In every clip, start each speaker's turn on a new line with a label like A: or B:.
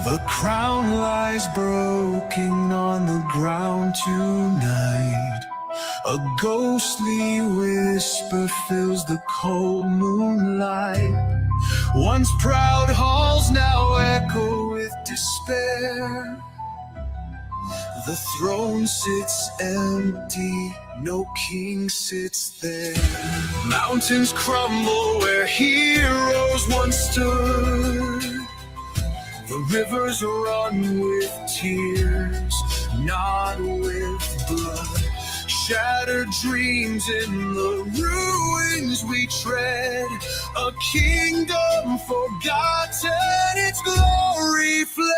A: The crown lies broken on the ground tonight. A ghostly whisper fills the cold moonlight. Once proud halls now echo with despair. The throne sits empty, no king sits there. Mountains crumble where heroes once stood. The rivers run with tears, not with blood. Shattered dreams in the ruins we tread. A kingdom forgotten, its glory fled.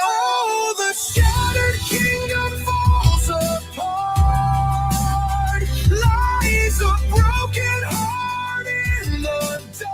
A: Oh, the shattered kingdom falls apart. Lies a broken heart in the dark.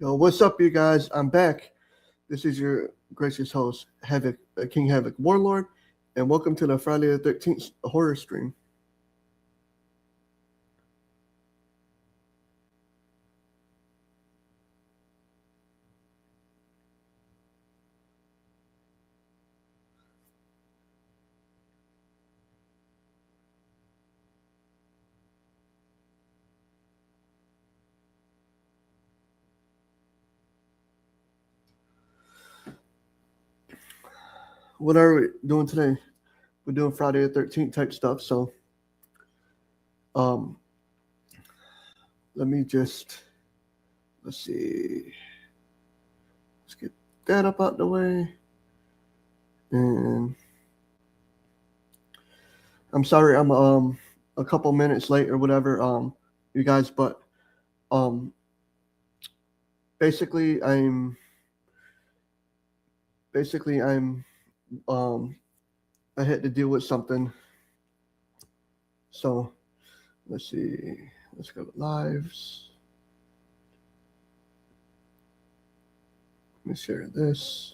B: Yo, what's up, you guys? I'm back. This is your gracious host, Havoc, King Havoc Warlord, and welcome to the Friday the 13th horror stream. What are we doing today? We're doing Friday the 13th type stuff, so let me just, let's see. Let's get that up out the way. And I'm sorry I'm a couple minutes late or whatever, you guys, but basically I'm I had to deal with something. So let's see. Let's go to lives. Let me share this.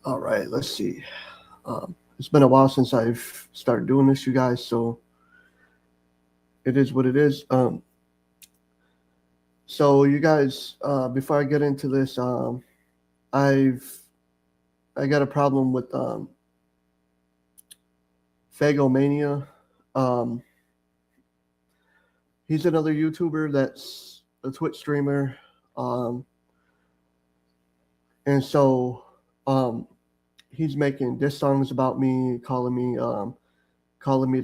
B: All right, let's see. It's been a while since I've started doing this, you guys, so it is what it is. So you guys, before I get into this, I got a problem with Fagomania. He's another YouTuber that's a Twitch streamer, and so he's making diss songs about me, calling me the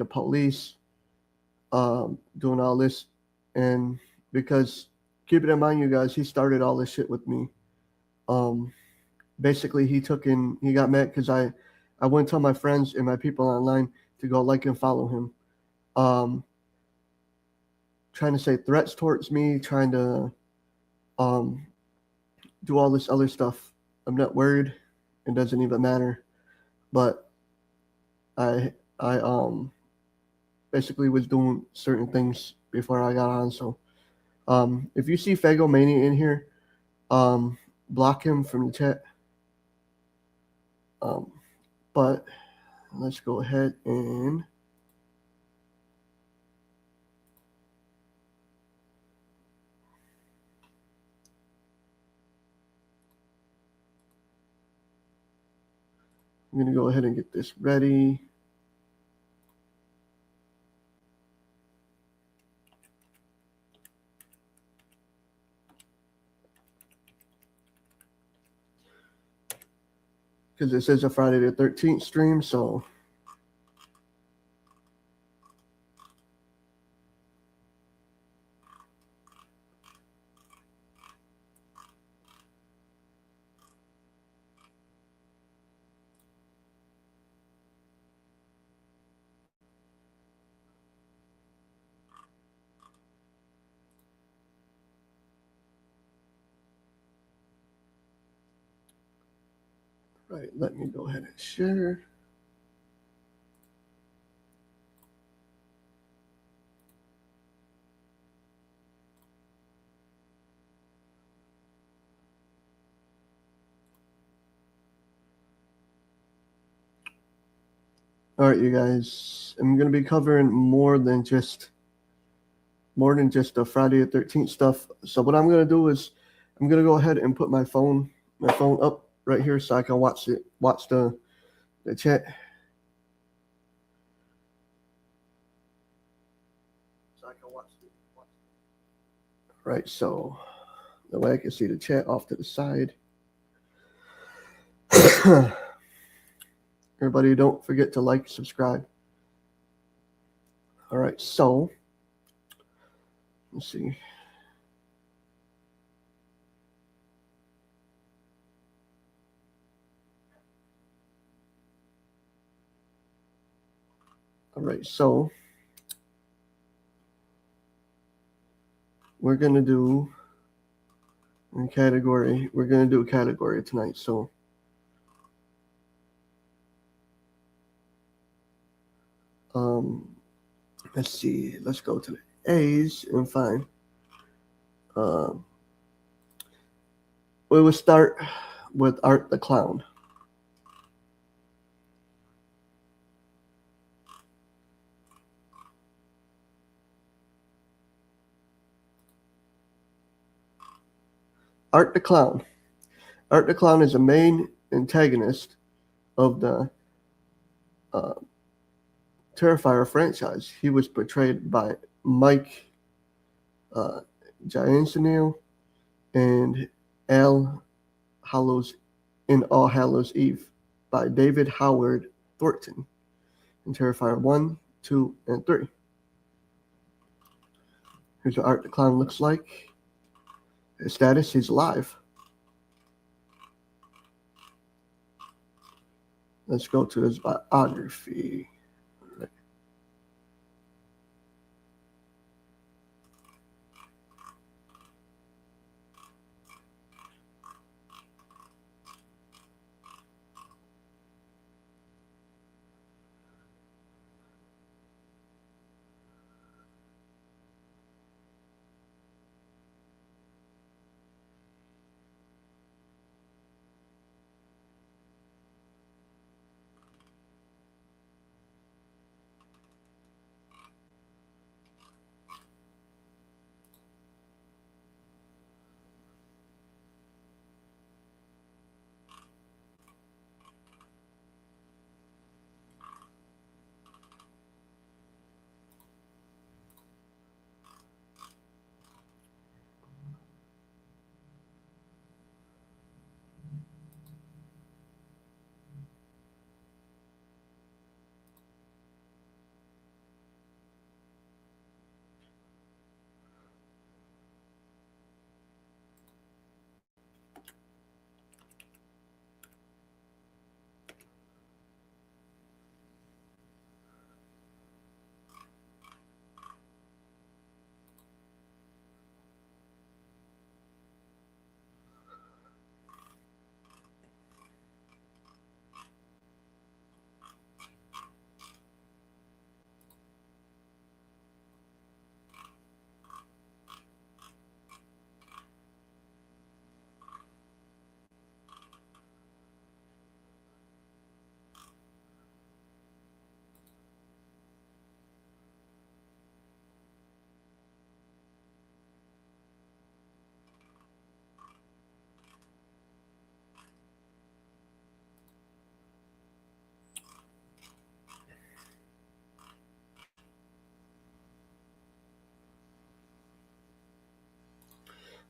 B: police, doing all this, and because keep it in mind, you guys, he started all this shit with me. Basically, he got mad because I went to my friends and my people online to go like and follow him, trying to say threats towards me, trying to do all this other stuff. I'm not worried. It doesn't even matter. But I basically was doing certain things before I got on. So if you see Fagomania in here, block him from the chat. But let's go ahead and I'm going to go ahead and get this ready. Because this is a Friday the 13th stream, so right, let me go ahead and share. All right, you guys, I'm going to be covering more than just the Friday the 13th stuff. So what I'm going to do is I'm going to go ahead and put my phone up right here so I can watch the chat. Right, so that way I can see the chat off to the side. Everybody, don't forget to like, subscribe. All right, so let's see. All right, so we're going to do a category. We're going to do a category tonight. So let's see. Let's go to the A's and find. We will start with Art the Clown. Art the Clown. Art the Clown is a main antagonist of the Terrifier franchise. He was portrayed by Mike Giancino and All Hallows Eve by David Howard Thornton in Terrifier 1, 2, and 3. Here's what Art the Clown looks like. His status, he's alive. Let's go to his biography.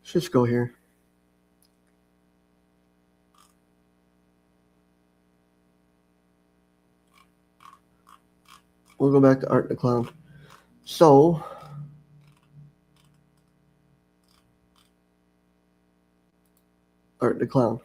B: Let's just go here. We'll go back to Art the Clown. So, Art the Clown.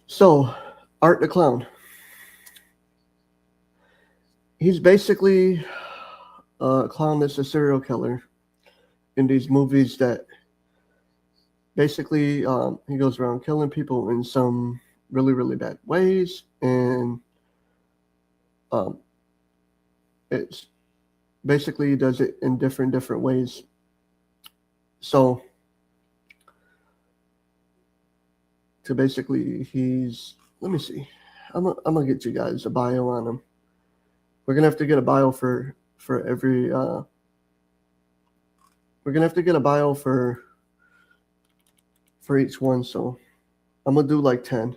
B: So, Art the Clown. He's basically a clown that's a serial killer in these movies that basically he goes around killing people in some really, really bad ways. And it's basically he does it in different ways. So, to basically let me see. I'm gonna get you guys a bio on him. We're gonna have to get a bio for every we're gonna have to get a bio for each one, so I'm gonna do like 10.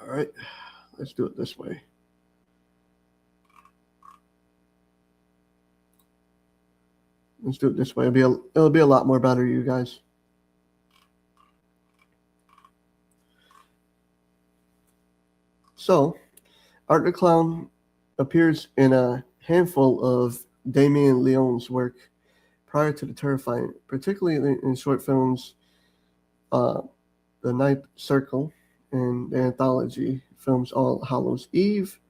B: All right, let's do it this way. Let's do it this way. It'll be a lot more better, you guys. So, Art the Clown appears in a handful of Damien Leone's work prior to The Terrifying, particularly in short films, The Ninth Circle, and the anthology films All Hallows Eve,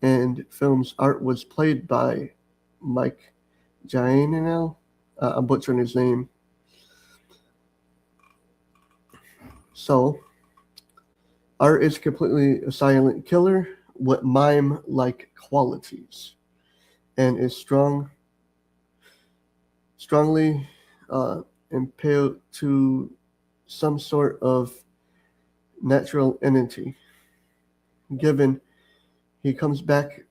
B: and films Art was played by Mike Giannino. I'm butchering his name. So, Art is completely a silent killer with mime-like qualities, and is strongly impaled to some sort of natural entity. Given he comes back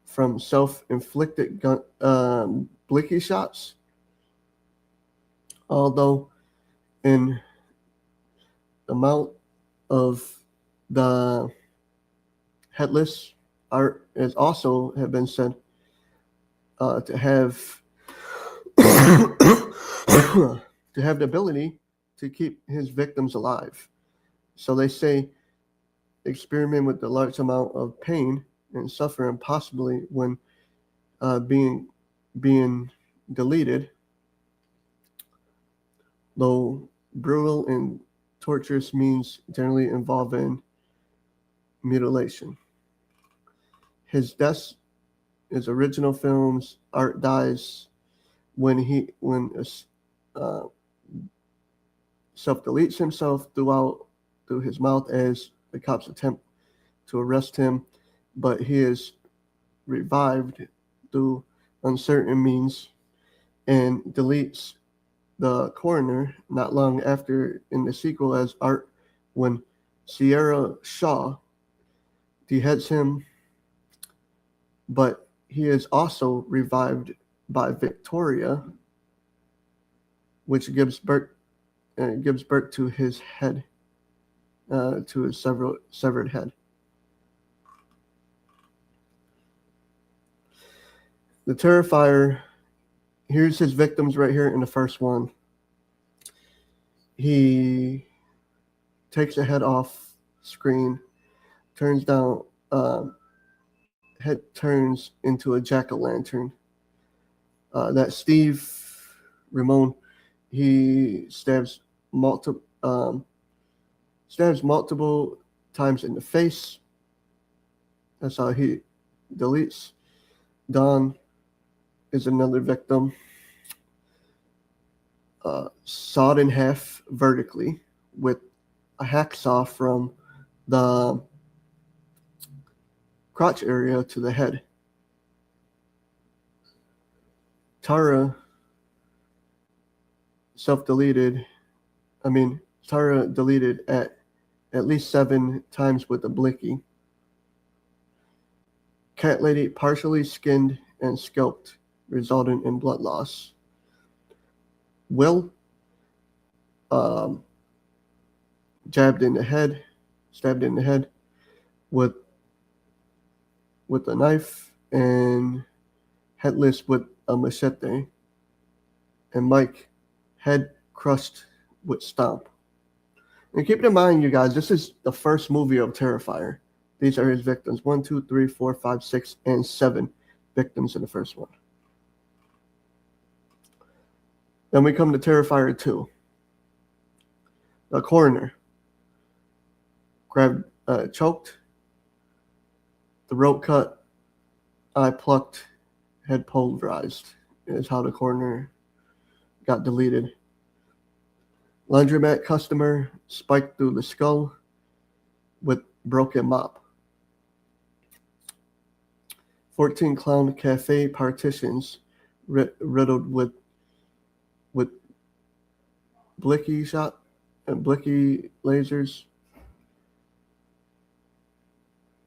B: from self-inflicted blicky shots, although in the mouth of the headless, Art is also have been said to have to have the ability to keep his victims alive. So they say experiment with the large amount of pain and suffering possibly when being deleted, though brutal and torturous means generally involving mutilation. His deaths, his original films, Art dies when self-deletes himself through his mouth as the cops attempt to arrest him, but he is revived through uncertain means and deletes the coroner not long after in the sequel as Art when Sierra Shaw beheads him, but he is also revived by Victoria, which gives birth to his head, to his severed head. The Terrifier, here's his victims right here in the first one. He takes a head off screen, turns down, head turns into a jack-o'-lantern. That Steve Ramone, he stabs multiple times in the face. That's how he deletes. Don is another victim, sawed in half vertically with a hacksaw from the crotch area to the head. Tara deleted at least 7 times with a blicky. Cat lady partially skinned and scalped, resulting in blood loss. Will stabbed in the head with a knife, and headless with a machete. And Mike, head crushed with stomp. And keep in mind, you guys, this is the first movie of Terrifier. These are his victims. 1, 2, 3, 4, 5, 6, and 7 victims in the first one. Then we come to Terrifier 2. The coroner choked, throat cut, eye plucked, head pulverized is how the coroner got deleted. Laundromat customer spiked through the skull with broken mop. 14 clown cafe partitions riddled with blicky lasers.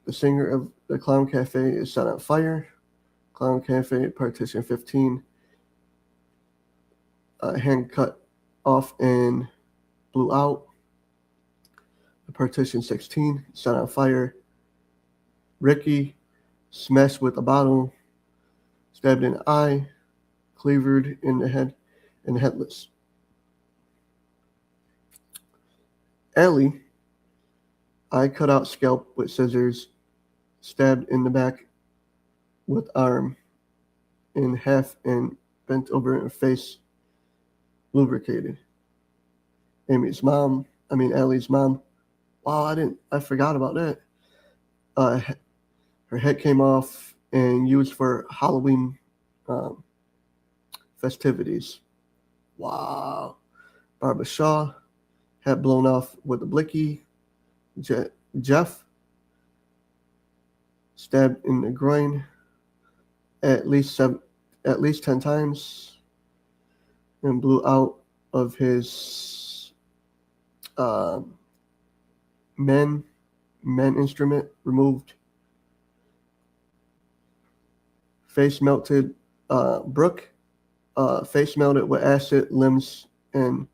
B: The singer of the Clown Cafe is set on fire. Clown Cafe partition 15. Hand cut off and blew out. The partition 16 set on fire. Ricky smashed with a bottle, stabbed in the eye, cleavered in the head, and headless. Ellie, eye cut out scalp with scissors, stabbed in the back with arm in half and bent over in her face, lubricated. Ellie's mom. Wow, I forgot about that. Her head came off and used for Halloween festivities. Wow. Barbara Shaw, head blown off with a blicky. Jeff, stabbed in the groin at least 10 times and blew out of his men instrument, removed. Face melted. Brooke, face melted with acid, limbs and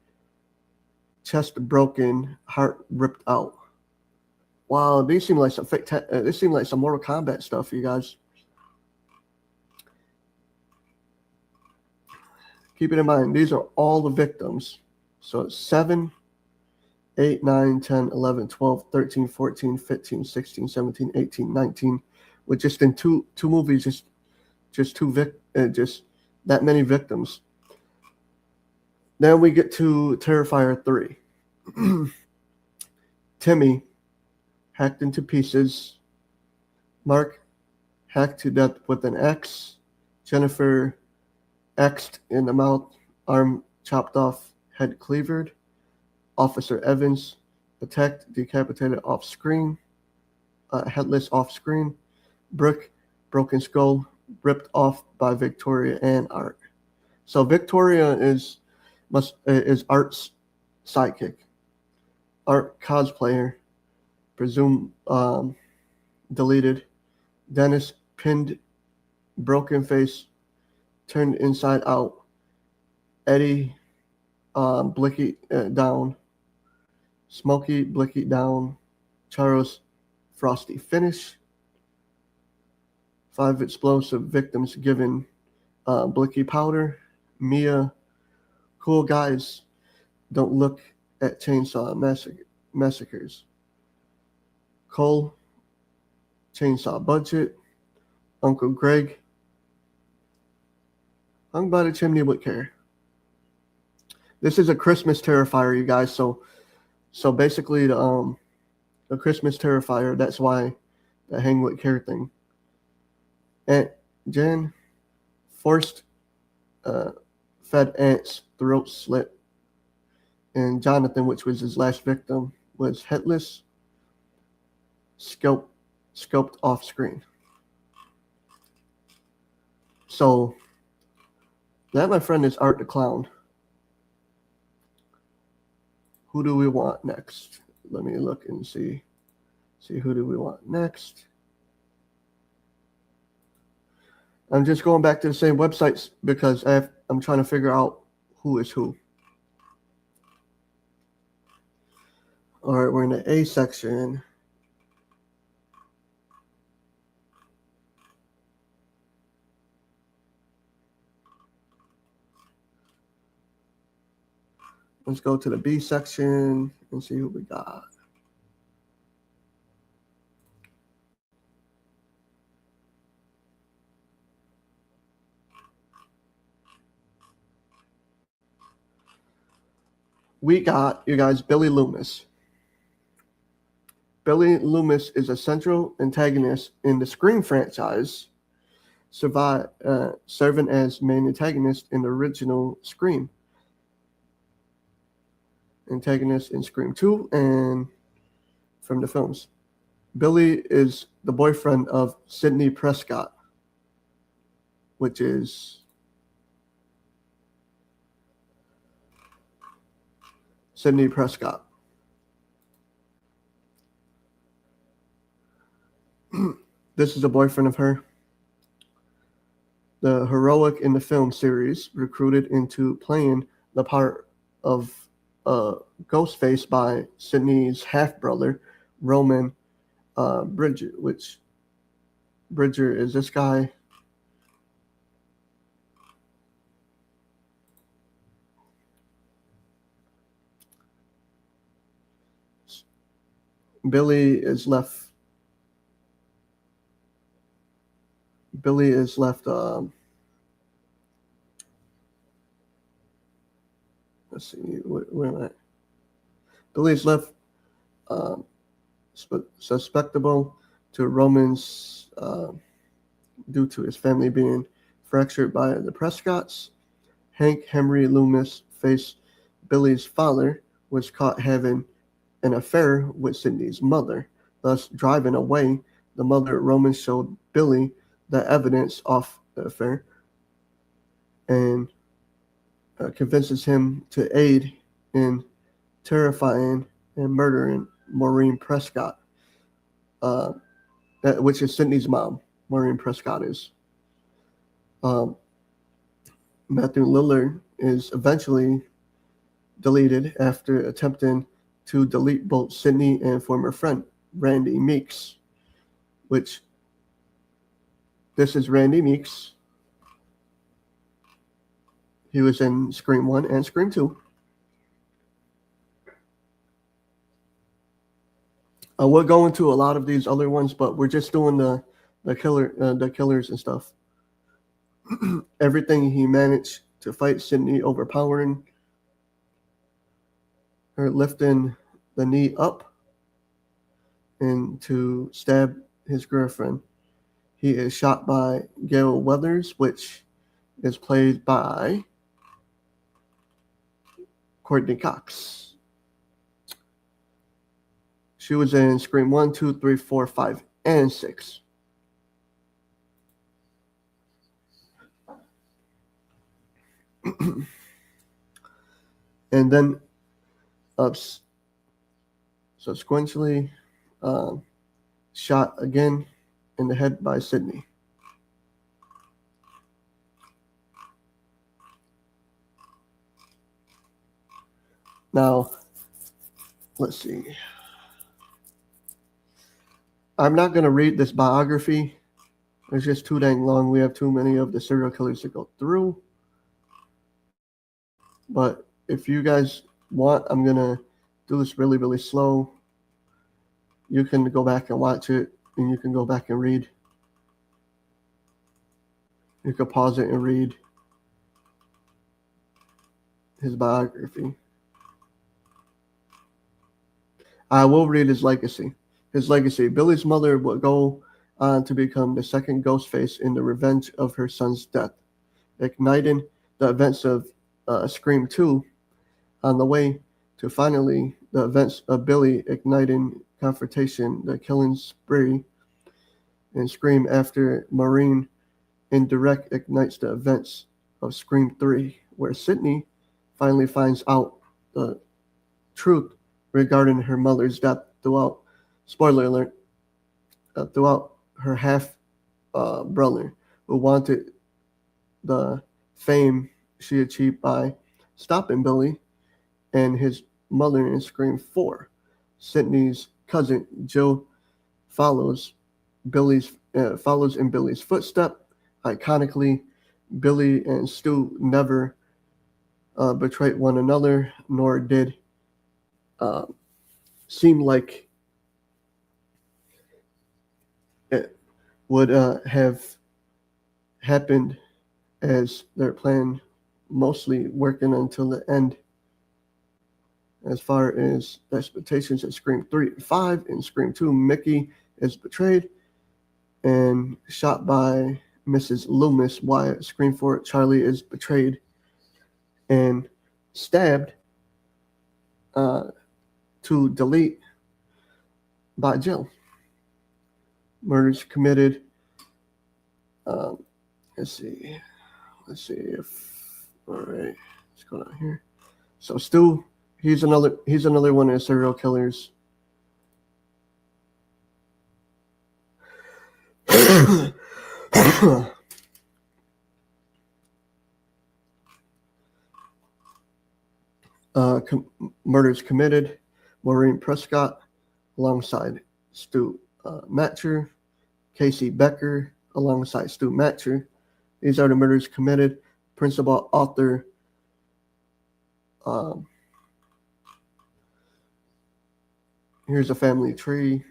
B: chest broken, heart ripped out. Wow, these seem like some this seemed like some Mortal Kombat stuff, you guys. Keep it in mind, these are all the victims. So it's 7, 8, 9, 10, 11, 12, 13, 14, 15, 16, 17, 18, 19. With just in two movies, just that many victims. Then we get to Terrifier 3. Timmy hacked into pieces. Mark hacked to death with an axe. Jennifer axed in the mouth, arm chopped off, head cleavered. Officer Evans attacked, decapitated off screen, headless off screen. Brooke, broken skull, ripped off by Victoria and Art. So Victoria is Art's sidekick. Art cosplayer, presumed deleted. Dennis pinned, broken face, turned inside out. Eddie blicky down. Smokey blicky down. Charles frosty finish. 5 explosive victims given blicky powder. Mia, cool guys don't look at chainsaw massacres. Cole, chainsaw budget. Uncle Greg, hung by the chimney with care. This is a Christmas Terrifier, you guys. So basically the Christmas Terrifier, that's why the hang with care thing. Aunt Jen forced fed Aunt's throat slit. And Jonathan, which was his last victim, was headless, scalped off screen. So that, my friend, is Art the Clown. Who do we want next? Let me look and see who do we want next. I'm just going back to the same websites because I'm trying to figure out who is who. All right, we're in the A section. Let's go to the B section and see who we got. We got, you guys, Billy Loomis. Billy Loomis is a central antagonist in the Scream franchise, serving as main antagonist in the original Scream. Antagonist in Scream 2 and from the films. Billy is the boyfriend of Sidney Prescott, which is Sidney Prescott. This is the boyfriend of her. The heroic in the film series recruited into playing the part of Ghostface by Sidney's half-brother, Roman Bridger, which Bridger is this guy. Billy is left. Let's see, where am I? Billy is left susceptible to Roman's due to his family being fractured by the Prescotts. Hank Henry Loomis, faced Billy's father, was caught having an affair with Sidney's mother, thus driving away the mother. Roman showed Billy the evidence of the affair and convinces him to aid in terrifying and murdering Maureen Prescott, which is Sidney's mom. Maureen Prescott is. Matthew Lillard is eventually deleted after attempting to delete both Sidney and former friend Randy Meeks, which this is Randy Meeks. He was in Scream 1 and Scream 2. We'll go into a lot of these other ones, but we're just doing the killers and stuff. Everything he managed to fight Sidney, overpowering her, lifting the knee up, and to stab his girlfriend. He is shot by Gail Weathers, which is played by Courtney Cox. She was in Scream 1, 2, 3, 4, 5, and 6. And then subsequently shot again in the head by Sidney. Now, let's see. I'm not going to read this biography. It's just too dang long. We have too many of the serial killers to go through. But if you guys want, I'm going to do this really, really slow. You can go back and watch it, and you can go back and read. You can pause it and read his biography. I will read his legacy. His legacy. Billy's mother would go on to become the second Ghostface in the revenge of her son's death, igniting the events of Scream 2. On the way to finally the events of Billy igniting confrontation, the killing spree, and Scream after Maureen indirect ignites the events of Scream 3, where Sydney finally finds out the truth regarding her mother's death throughout, spoiler alert, throughout her half brother who wanted the fame she achieved by stopping Billy, and his mother in Scream 4. Sydney's cousin Jill follows in Billy's footstep. Iconically, Billy and Stu never betrayed one another, nor did seem like it would have happened as their plan, mostly working until the end. As far as the expectations of Scream 3 and 5, in Scream 2, Mickey is betrayed and shot by Mrs. Loomis, while Scream 4, Charlie is betrayed and stabbed to delete by Jill. Murders committed. Let's see if all right. What's going on here? So Stu, he's another one of the serial killers. Murders committed. Maureen Prescott alongside Stu Matcher. Casey Becker alongside Stu Matcher. These are the murders committed. Principal author here's a family tree.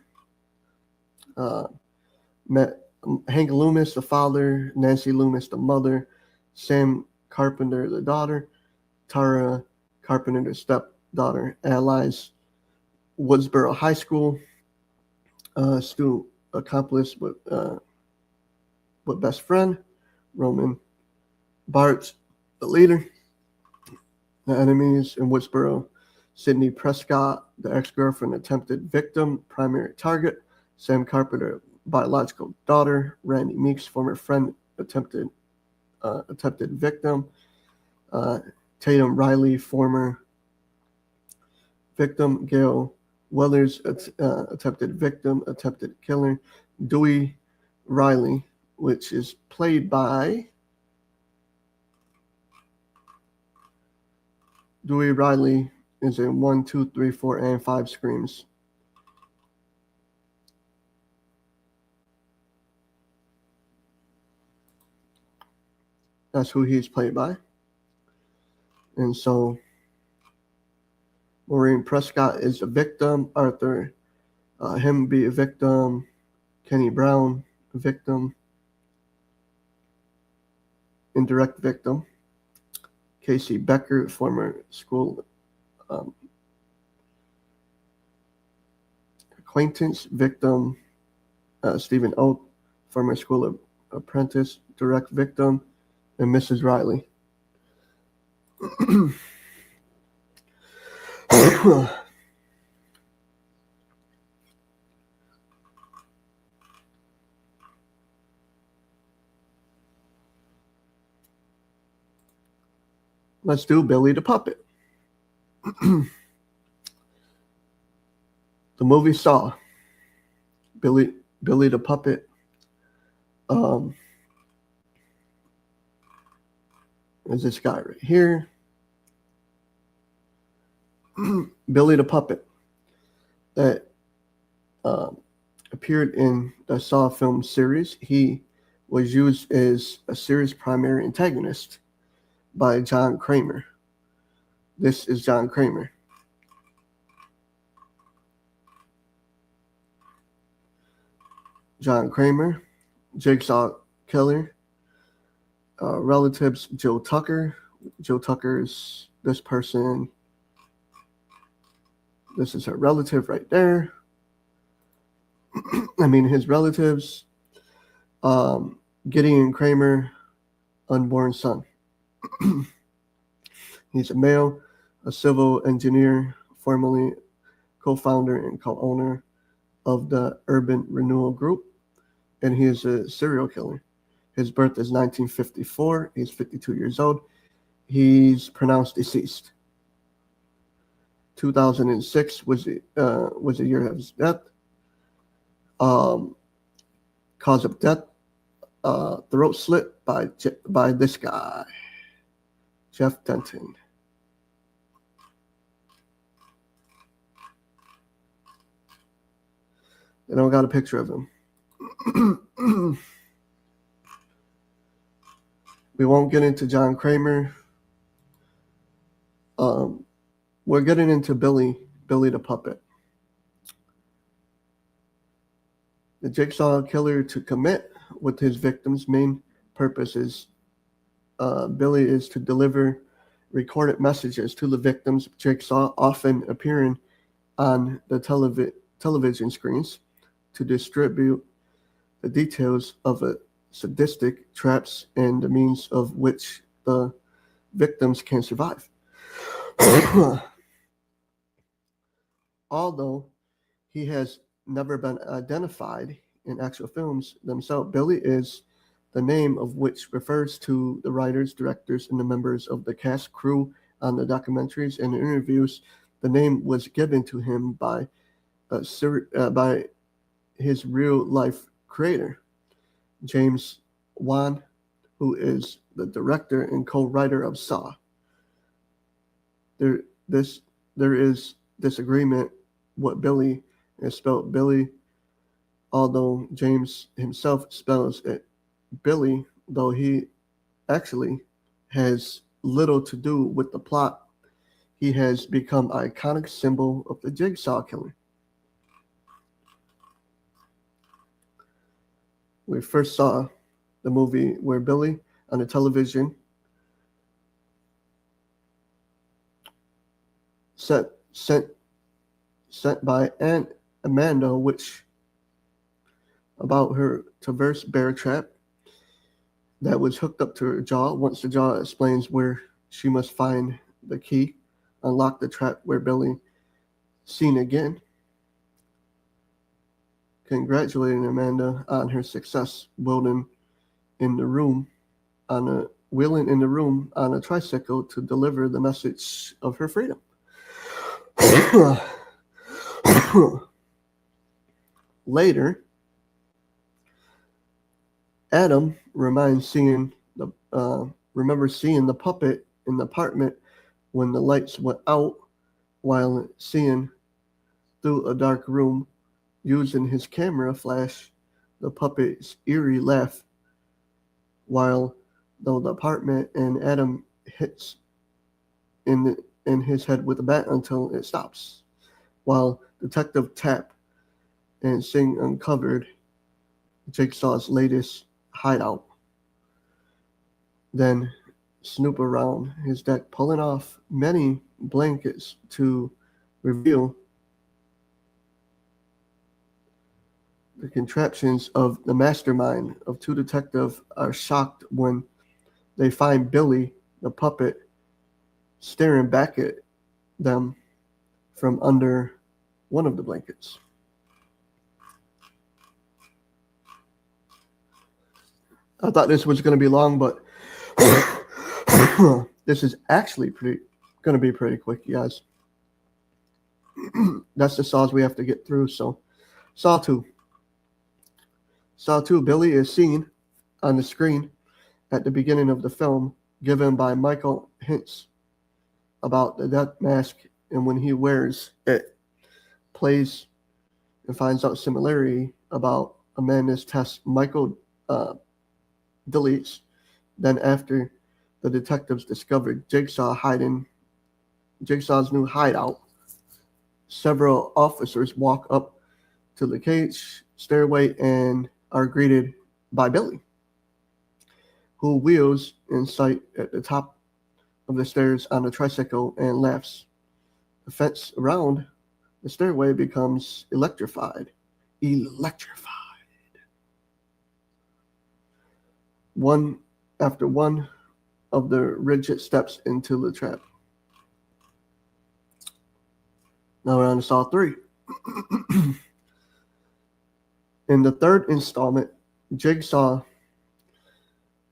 B: Hank Loomis, the father, Nancy Loomis, the mother, Sam Carpenter, the daughter, Tara Carpenter, the stepdaughter, allies, Woodsboro High School, Stu accomplice with best friend, Roman Bart, the leader, the enemies in Woodsboro, Sydney Prescott, the ex-girlfriend, attempted victim, primary target, Sam Carpenter, biological daughter, Randy Meeks, former friend, attempted victim, Tatum Riley, former victim, Gail Weathers, attempted victim, attempted killer, Dewey Riley, which is played by Dewey Riley, is in 1, 2, 3, 4, and 5 Screams. That's who he's played by. And so Maureen Prescott is a victim, Arthur him be a victim, Kenny Brown a victim, indirect victim, Casey Becker, former school acquaintance, victim, Stephen Oak, former school apprentice, direct victim, and Mrs. Riley. Let's do Billy the Puppet. The movie Saw. Billy the Puppet. Is this guy right here? Billy the Puppet, that appeared in the Saw film series. He was used as a series primary antagonist by John Kramer. This is John Kramer. John Kramer, Jigsaw Killer, relatives Joe Tucker. Joe Tucker is this person. This is her relative right there. I mean, his relatives, Gideon Kramer, unborn son. He's a male. a civil engineer, formerly co-founder and co-owner of the Urban Renewal Group, and he is a serial killer. His birth is 1954. He's 52 years old. He's pronounced deceased. 2006 was the year of his death. Cause of death: throat slit by this guy, Jeff Denton. And I got a picture of him. We won't get into John Kramer. We're getting into Billy the puppet. The jigsaw killer to commit with his victims' main purpose is Billy is to deliver recorded messages to the victims of Jigsaw, often appearing on the television screens, to distribute the details of a sadistic traps and the means of which the victims can survive. Although he has never been identified in actual films themselves, Billy is the name of which refers to the writers, directors, and the members of the cast crew on the documentaries and the interviews. The name was given to him by his real-life creator, James Wan, who is the director and co-writer of Saw. There is disagreement what Billy is spelled Billy, although James himself spells it Billy, though he actually has little to do with the plot. He has become an iconic symbol of the Jigsaw killer. We first saw the movie where Billy on the television sent by Aunt Amanda, which about her traverse bear trap that was hooked up to her jaw. Once the jaw explains where she must find the key, unlock the trap where Billy seen again, congratulating Amanda on her success, wheeling in the room on a tricycle to deliver the message of her freedom. Later, Adam remembers seeing the puppet in the apartment when the lights went out, while seeing through a dark room using his camera flash the puppet's eerie laugh, while though the apartment and Adam hits in his head with a bat until it stops, while Detective Tapp and Singh uncovered Jigsaw's latest hideout. Then snoop around his deck, pulling off many blankets to reveal the contraptions of the mastermind. Of two detectives are shocked when they find Billy, the puppet, staring back at them from under one of the blankets. I thought this was going to be long, but this is actually going to be pretty quick, you guys. That's the Saws we have to get through. So, Saw 2. Saw 2, Billy is seen on the screen at the beginning of the film, given by Michael hints about the death mask, and when he wears it, plays and finds out similarity about Amanda's test. Michael deletes. Then after the detectives discovered Jigsaw's new hideout, several officers walk up to the cage stairway and are greeted by Billy, who wheels in sight at the top of the stairs on a tricycle and laughs. The fence around the stairway becomes electrified. One after one of the rigid steps into the trap. Now we're on to Saw 3. In the third installment, Jigsaw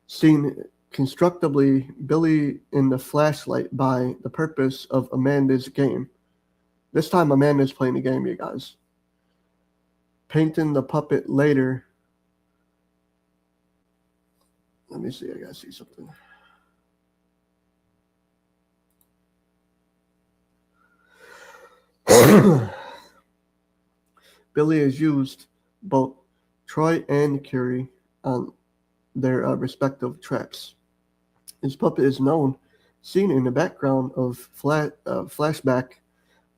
B: seen constructively Billy in the flashlight by the purpose of Amanda's game. This time Amanda's playing the game, you guys. Painting the puppet later. Let me see, I gotta see something. Billy has used both Troy and Curie on their respective tracks. His puppet is seen in the background of flashback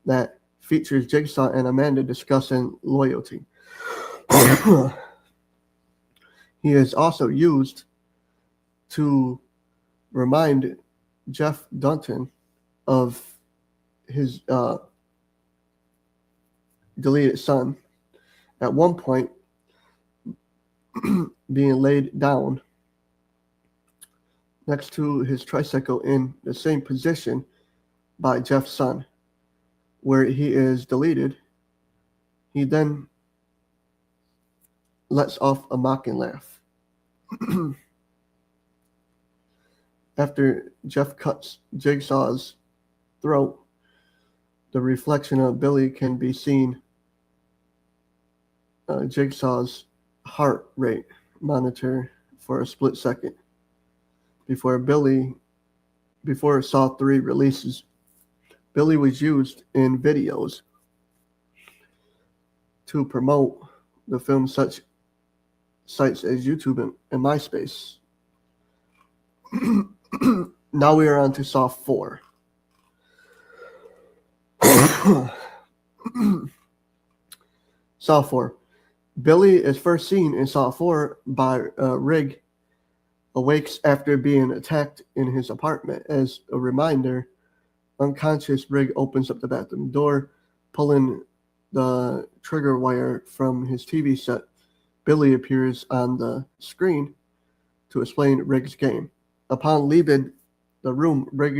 B: that features Jigsaw and Amanda discussing loyalty. He is also used to remind Jeff Dunton of his deleted son, at one point being laid down next to his tricycle in the same position by Jeff's son, where he is deleted. He then lets off a mocking laugh. After Jeff cuts Jigsaw's throat, the reflection of Billy can be seen. Jigsaw's heart rate monitor for a split second before Saw 3 releases. Billy was used in videos to promote the film, such sites as YouTube and MySpace. Now we are on to Saw 4. Saw 4. Billy is first seen in Saw 4 by Rig awakes after being attacked in his apartment. As a reminder, unconscious Rig opens up the bathroom door, pulling the trigger wire from his TV set. Billy appears on the screen to explain Rig's game. Upon leaving the room, Rig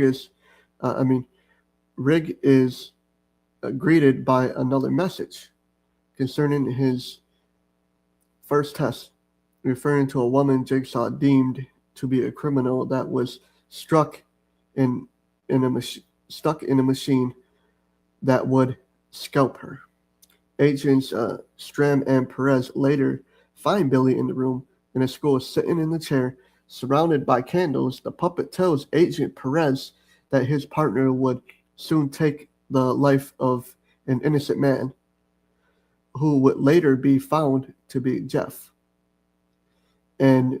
B: is greeted by another message concerning his first test, referring to a woman Jigsaw deemed to be a criminal that was stuck in a machine that would scalp her. Agents Stram and Perez later find Billy in the room in a school, sitting in the chair, surrounded by candles. The puppet tells Agent Perez that his partner would soon take the life of an innocent man, who would later be found to be Jeff. And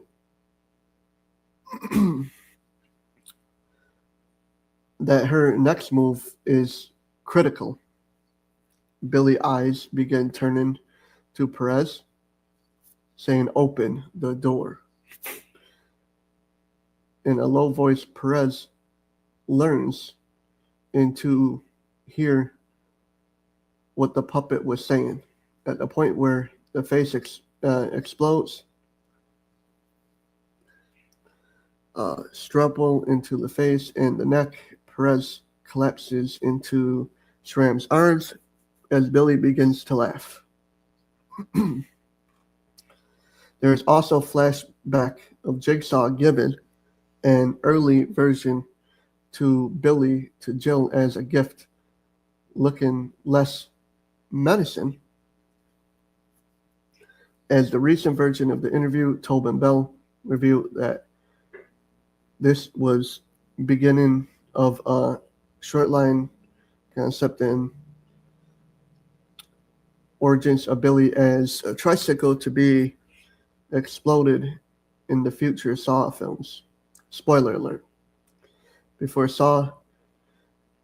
B: that her next move is critical. Billy's eyes begin turning to Perez, saying, "Open the door." In a low voice, Perez learns to hear what the puppet was saying. At the point where the face explodes, struggle into the face and the neck, Perez collapses into Shram's arms as Billy begins to laugh. There is also a flashback of Jigsaw giving an early version to Billy to Jill as a gift, looking less menacing. As the recent version of the interview, Tobin Bell revealed that this was beginning of a short-line concept and origins of Billy as a tricycle to be exploded in the future Saw films. Spoiler alert. Before Saw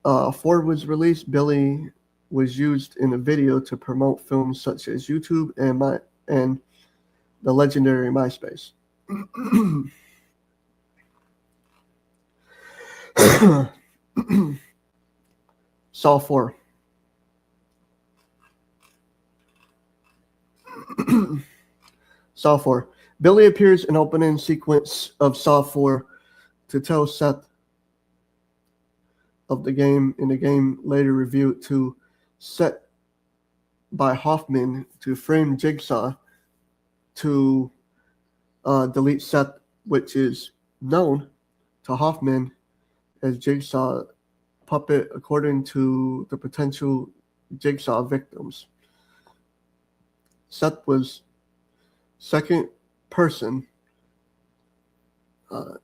B: 4 was released, Billy was used in a video to promote films such as YouTube and the legendary MySpace. Saw 4. Saw 4. Billy appears in opening sequence of Saw 4 to tell Seth of the game, in the game later revealed to set by Hoffman to frame Jigsaw to delete Seth, which is known to Hoffman as Jigsaw puppet, according to the potential Jigsaw victims. Seth was second person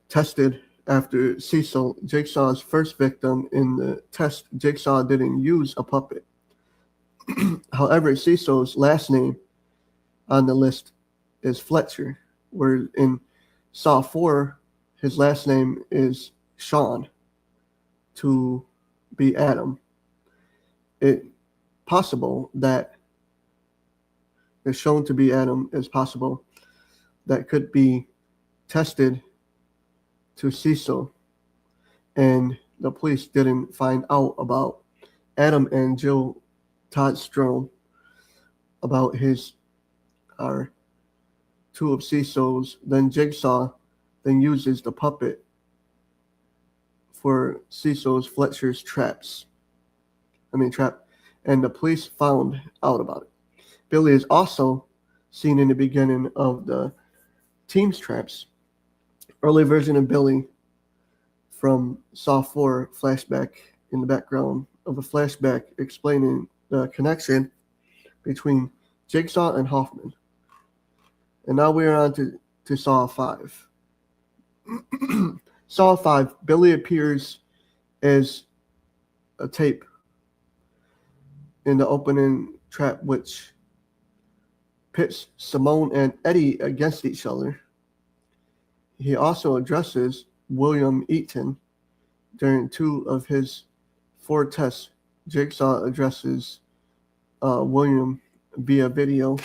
B: tested after Cecil, Jigsaw's first victim. In the test, Jigsaw didn't use a puppet. However, Cecil's last name on the list is Fletcher, where in Saw 4, his last name is Sean to be Adam. It's possible that is shown to be Adam is possible that could be tested to Cecil, and the police didn't find out about Adam and Jill Todd Strom about his are two of Cecil's. Then Jigsaw then uses the puppet for Cecil's Fletcher's trap, and the police found out about it. Billy is also seen in the beginning of the team's traps. Early version of Billy from Saw 4 flashback in the background of a flashback explaining the connection between Jigsaw and Hoffman. And now we are on to Saw 5. Saw 5, Billy appears as a tape in the opening trap, which pits Simone and Eddie against each other. He also addresses William Eaton during 2 of his 4 tests. Jigsaw addresses William via video.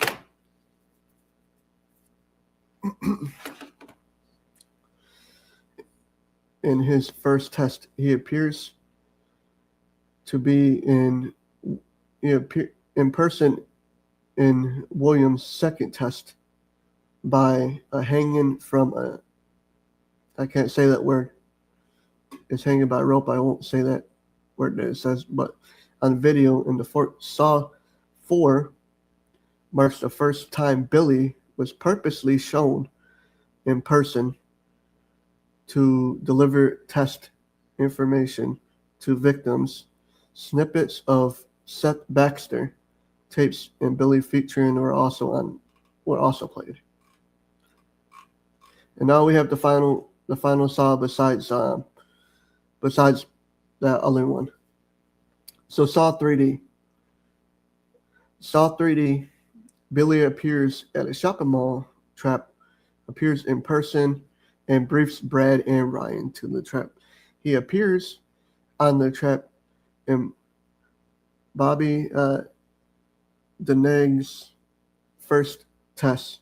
B: In his first test, he appears to be in person in William's second test by hanging from a, I can't say that word. It's hanging by a rope. I won't say that word that it says, but on video in the Saw 4 marks the first time Billy was purposely shown in person to deliver test information to victims. Snippets of Seth Baxter tapes and Billy featuring were also played. And now we have the final Saw besides that other one. So Saw 3D. Saw 3D, Billy appears at a shopping mall trap, appears in person, and briefs Brad and Ryan to the trap. He appears on the trap in Bobby Deneg's first test,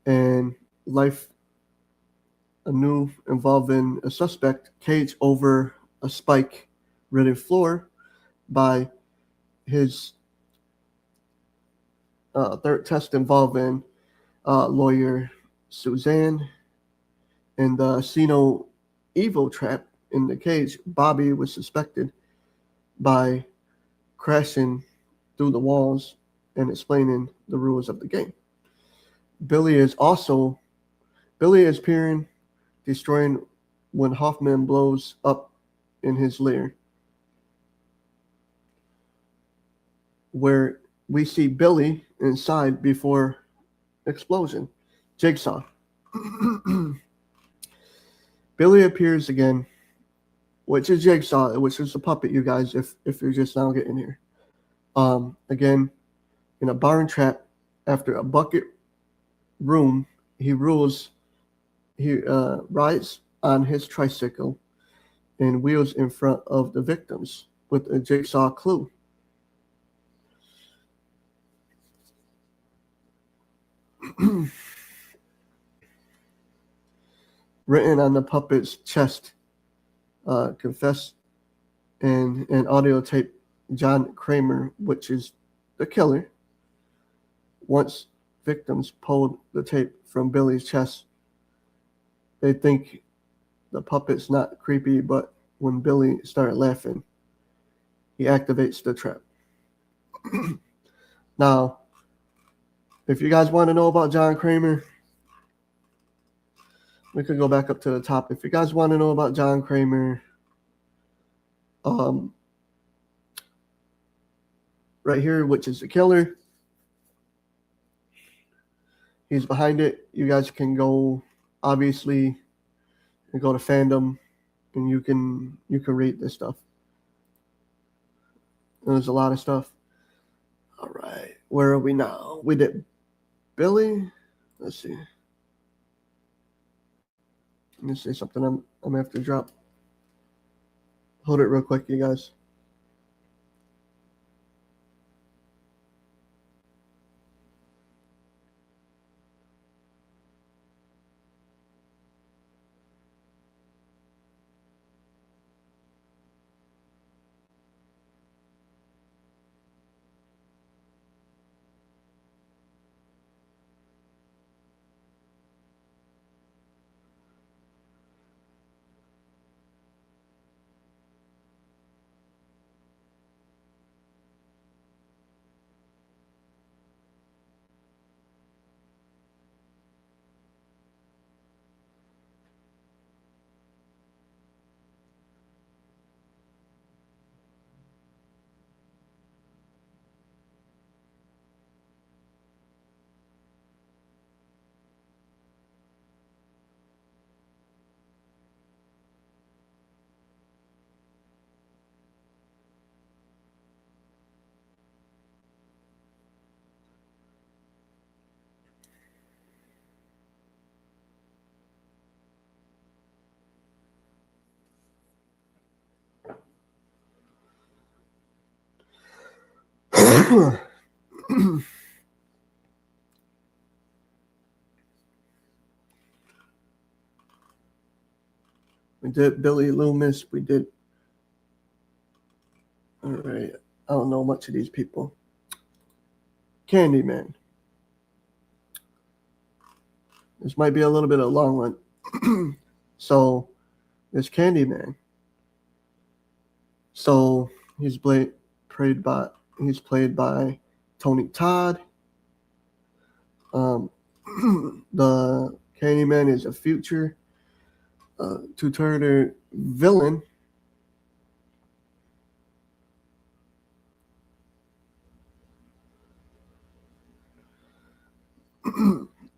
B: and life anew involving a suspect caged over a spike-ridden floor by his third test involving lawyer Suzanne. In the Sino Evo trap in the cage, Bobby was suspected by crashing through the walls and explaining the rules of the game. Billy is peering, destroying when Hoffman blows up in his lair, where we see Billy inside before explosion. Jigsaw. Billy appears again, which is Jigsaw, which is the puppet, you guys, if you're just now getting here. Again, in a barn trap after a bucket room, he rides on his tricycle and wheels in front of the victims with a jigsaw clue. Written on the puppet's chest, confess in an audio tape, John Kramer, which is the killer. Once victims pulled the tape from Billy's chest, they think the puppet's not creepy, but when Billy started laughing, he activates the trap. Now, if you guys want to know about John Kramer, we could go back up to the top. If you guys want to know about John Kramer, right here, which is the killer, he's behind it. You guys can go, obviously, and go to fandom, and you can read this stuff. There's a lot of stuff. All right, where are we now? We did Billy. Let's see. Let me say something. I'm gonna have to drop. Hold it real quick, you guys. We did Billy Loomis. We did. All right. I don't know much of these people. Candyman. This might be a little bit of a long one. So, there's Candyman. So he's played by Tony Todd. The Candyman is a future two-turner villain.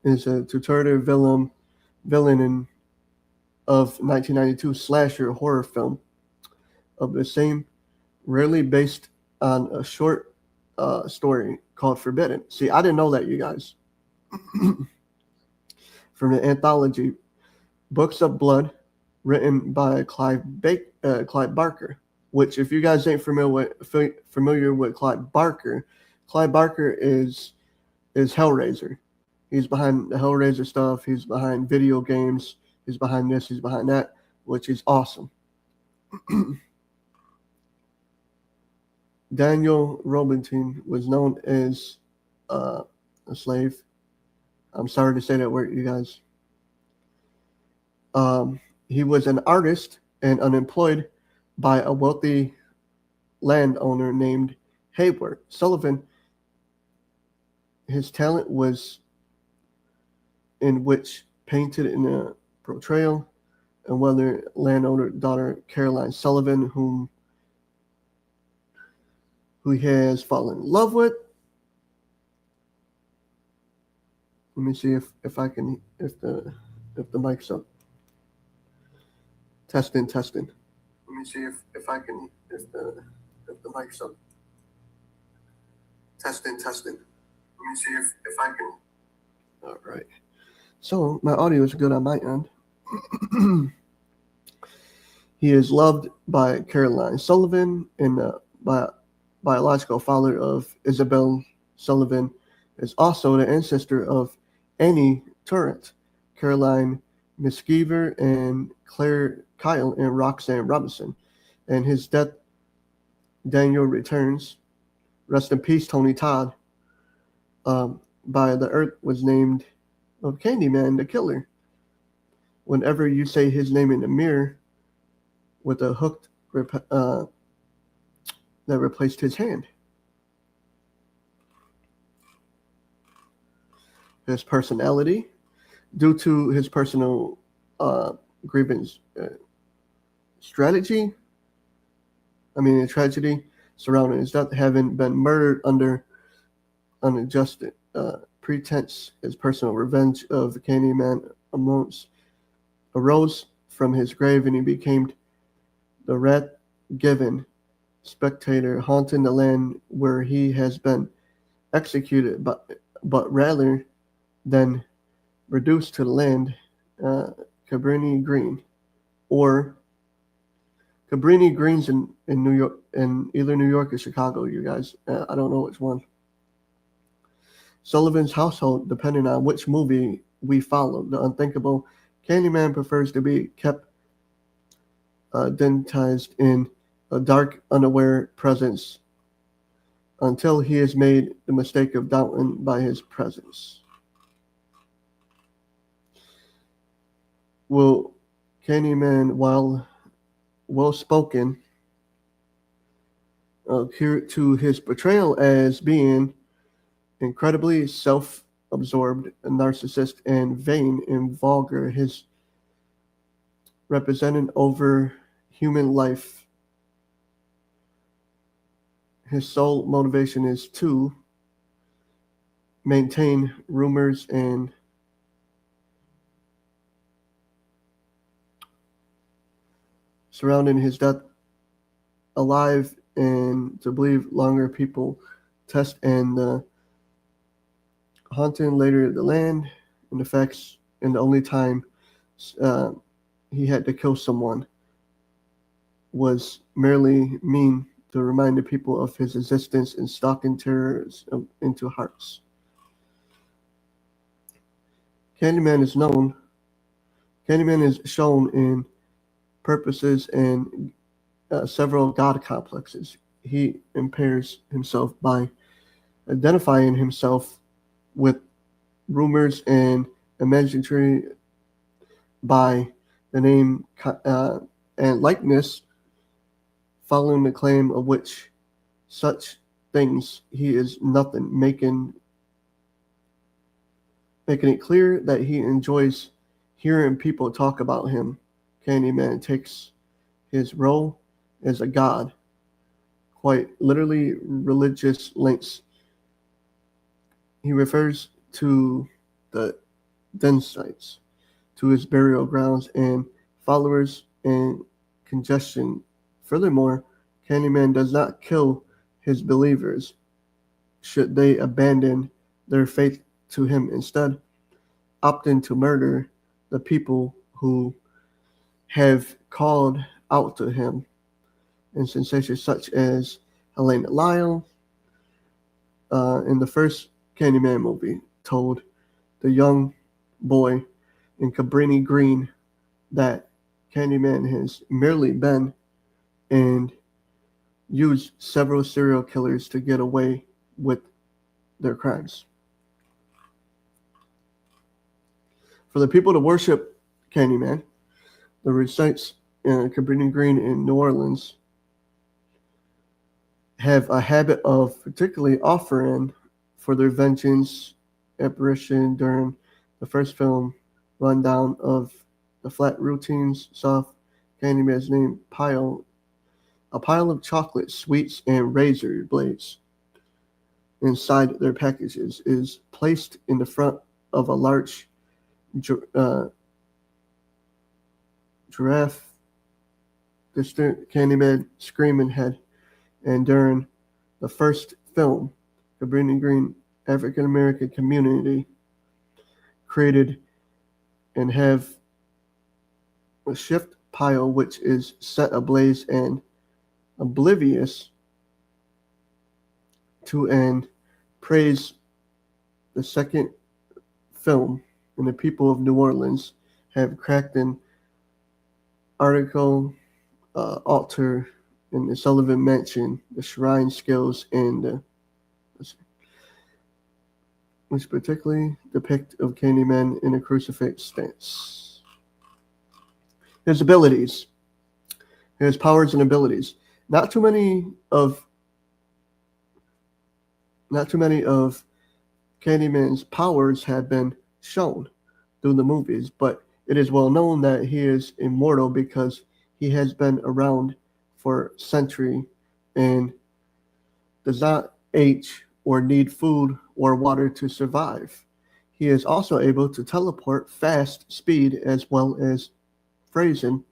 B: Is a two-turner villain of 1992 slasher horror film of the same, rarely based on a short story called Forbidden. See, I didn't know that, you guys. From the anthology Books of Blood, written by Clive Barker, which, if you guys ain't familiar with Clive Barker is Hellraiser. He's behind the Hellraiser stuff. He's behind video games. He's behind this. He's behind that, which is awesome. Daniel Robitin was known as a slave. I'm sorry to say that word, you guys. He was an artist and unemployed by a wealthy landowner named Hayward Sullivan. His talent was in which painted in a portrayal and whether landowner daughter Caroline Sullivan, who he has fallen in love with. Let me see if the mic's up. Testing. Let me see if the mic's up. Testing. Let me see if I can. All right. So my audio is good on my end. He is loved by Caroline Sullivan, and biological father of Isabel Sullivan is also the ancestor of Annie Turret, Caroline Miskeever, and Claire Kyle, and Roxanne Robinson. And his death, Daniel returns. Rest in peace, Tony Todd. By the earth was named of Candyman, the killer. Whenever you say his name in the mirror, with a hooked that replaced his hand. his personality, due to his personal grievance tragedy surrounding his death, having been murdered under unjust pretense. His personal revenge of the Candyman arose from his grave, and he became the wrath-given spectator haunting the land where he has been executed, but rather than reduced to the land, Cabrini Green, or Cabrini Greens in New York, in either New York or Chicago, you guys. I don't know which one. Sullivan's household, depending on which movie we follow. The unthinkable Candyman prefers to be kept dentized in a dark, unaware presence until he has made the mistake of doubting by his presence. Will Candyman, while well-spoken, to his portrayal as being incredibly self-absorbed, narcissist, and vain and vulgar, his representing over human life. His sole motivation is to maintain rumors and surrounding his death alive, and to believe longer people test and haunting later the land and effects, and the only time he had to kill someone was merely mean to remind the people of his existence and stalking terrors into hearts. Candyman is shown in purposes and several god complexes. He impairs himself by identifying himself with rumors and imaginary by the name and likeness, following the claim of which such things he is nothing, making it clear that he enjoys hearing people talk about him. Candyman takes his role as a god quite literally religious lengths. He refers to the den sites, to his burial grounds and followers and congestion. Furthermore, Candyman does not kill his believers should they abandon their faith to him, instead opting to murder the people who have called out to him. Instances such as Helena Lyle in the first Candyman movie told the young boy in Cabrini Green that Candyman has merely been and used several serial killers to get away with their crimes. For the people to worship Candyman, the recites in Cabrini Green in New Orleans have a habit of particularly offering for their vengeance apparition during the first film rundown of the flat routines, soft Candyman's name a pile of chocolate, sweets, and razor blades inside their packages is placed in the front of a large giraffe, distant Candyman screaming head. And during the first film, Cabrini Green African American community created and have a shift pile which is set ablaze and oblivious to and praise the second film, and the people of New Orleans have cracked an altar in the Sullivan Mansion, the shrine skills, and which particularly depict of Candyman in a crucifix stance. His abilities, his powers and abilities. Not too many of Candyman's powers have been shown through the movies, but it is well known that he is immortal because he has been around for centuries and does not age or need food or water to survive. He is also able to teleport fast speed as well as freezing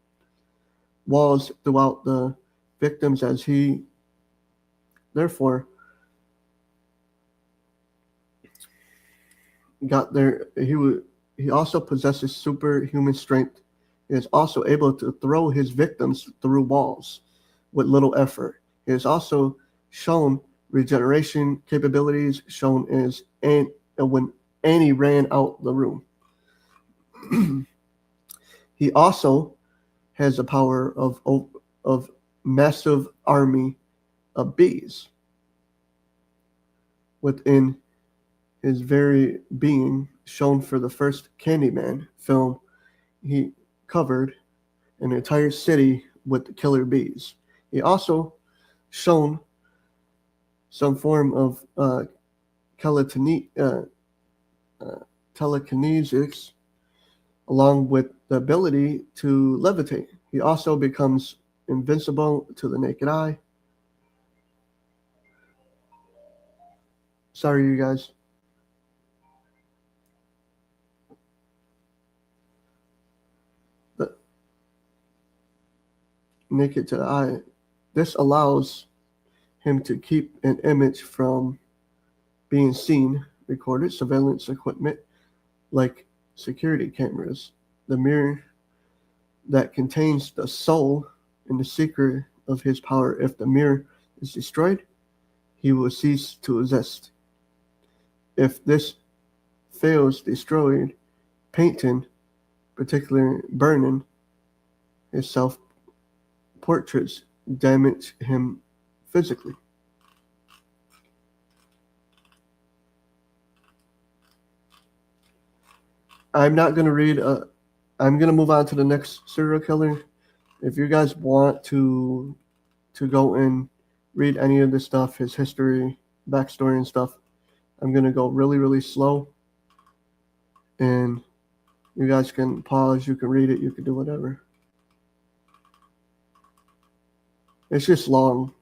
B: walls throughout the victims as he therefore got there. He also possesses superhuman strength. He is also able to throw his victims through walls with little effort. He is also shown regeneration capabilities, shown as when Annie ran out the room. He also has the power of massive army of bees within his very being, shown for the first Candyman film. He covered an entire city with killer bees. He also shown some form of telekinesis along with the ability to levitate. He also becomes invincible to the naked eye. Sorry, you guys. But naked to the eye. This allows him to keep an image from being seen, recorded, surveillance equipment like security cameras. The mirror that contains the soul and the secret of his power. If the mirror is destroyed, he will cease to exist. If this fails destroyed, painting, particularly burning, his self-portraits damage him physically. I'm not going to read. I'm going to move on to the next serial killer. If you guys want to go and read any of this stuff, his history, backstory, and stuff, I'm going to go really, really slow. And you guys can pause. You can read it. You can do whatever. It's just long.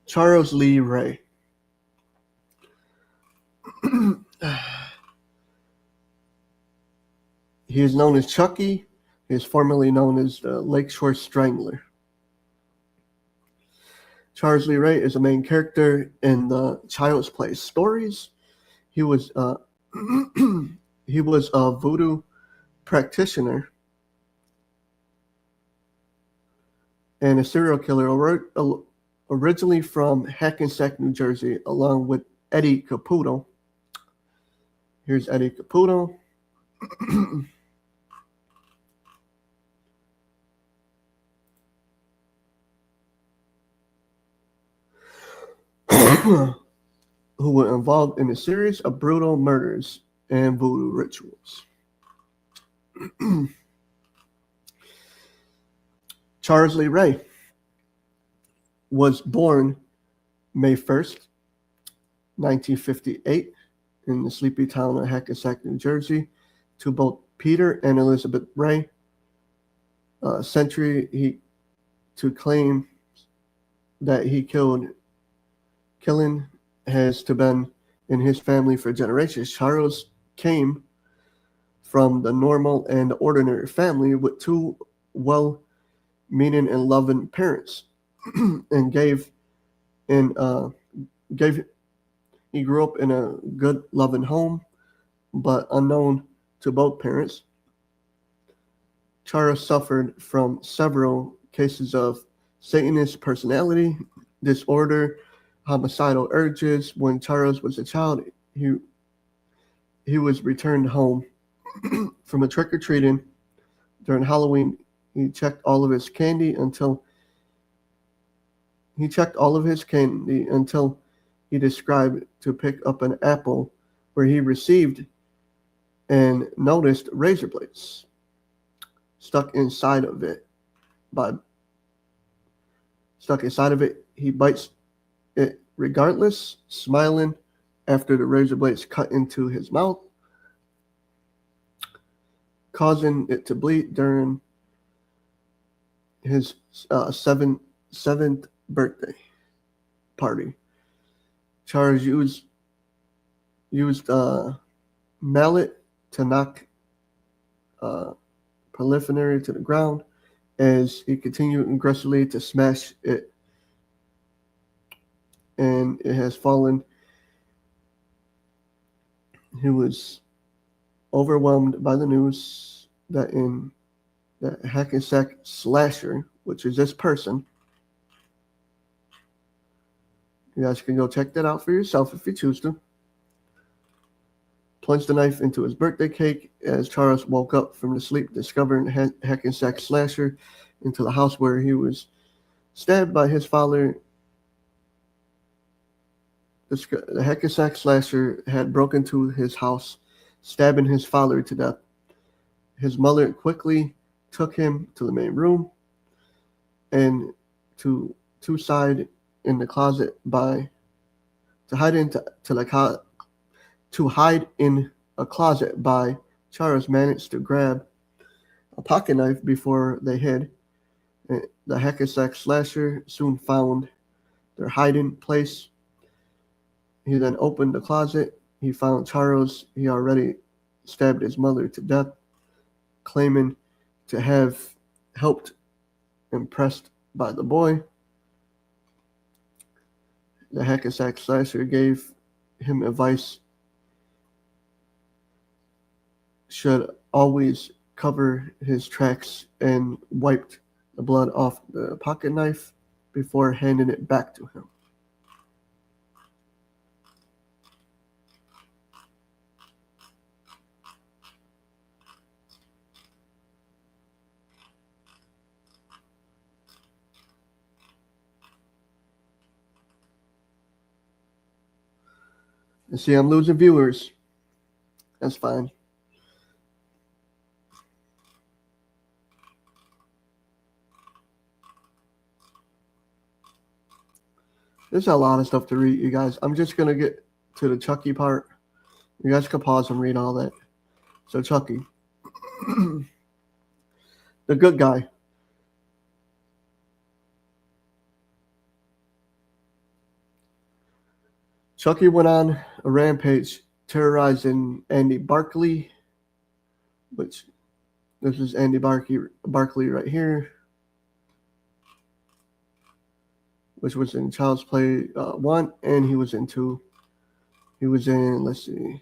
B: Charles Lee Ray. He is known as Chucky. He is formerly known as the Lakeshore Strangler. Charles Lee Ray is a main character in the Child's Play stories. He was he was a voodoo practitioner and a serial killer originally from Hackensack, New Jersey, along with Eddie Caputo. Here's Eddie Caputo. Who were involved in a series of brutal murders and voodoo rituals. Charles Lee Ray was born May 1st, 1958, in the sleepy town of Hackensack, New Jersey, to both Peter and Elizabeth Ray. To claim that he killing has to been in his family for generations. Charles came from the normal and ordinary family with two well-meaning and loving parents, and he grew up in a good, loving home, but unknown to both parents. Charles suffered from several cases of Satanist personality disorder, homicidal urges. When Charles was a child, he was returned home from a trick-or-treating during Halloween. He checked all of his candy until he described to pick up an apple where he received and noticed razor blades stuck inside of it. He bites it regardless, smiling after the razor blades cut into his mouth, causing it to bleed during his seventh birthday party. Charles used a mallet to knock preliminary to the ground as he continued aggressively to smash it, and it has fallen. He was overwhelmed by the news that Hackensack slasher, which is this person, you guys can go check that out for yourself if you choose to, plunged the knife into his birthday cake as Charles woke up from the sleep, discovering Hackensack slasher into the house where he was stabbed by his father. The Hackensack slasher had broken into his house, stabbing his father to death. His mother quickly took him to the main room and to hide in a closet by Charles managed to grab a pocket knife before they hid. The Hackensack slasher soon found their hiding place. He then opened the closet. He found Charles. He already stabbed his mother to death, claiming to have helped, impressed by the boy. The Hackensack slasher gave him advice: should always cover his tracks, and wiped the blood off the pocket knife before handing it back to him. You see, I'm losing viewers. That's fine. There's a lot of stuff to read, you guys. I'm just going to get to the Chucky part. You guys can pause and read all that. So, Chucky. The good guy. Chucky went on a rampage terrorizing Andy Barkley, which this is Andy Barkley right here, which was in Child's Play 1, and he was in 2. He was in, let's see,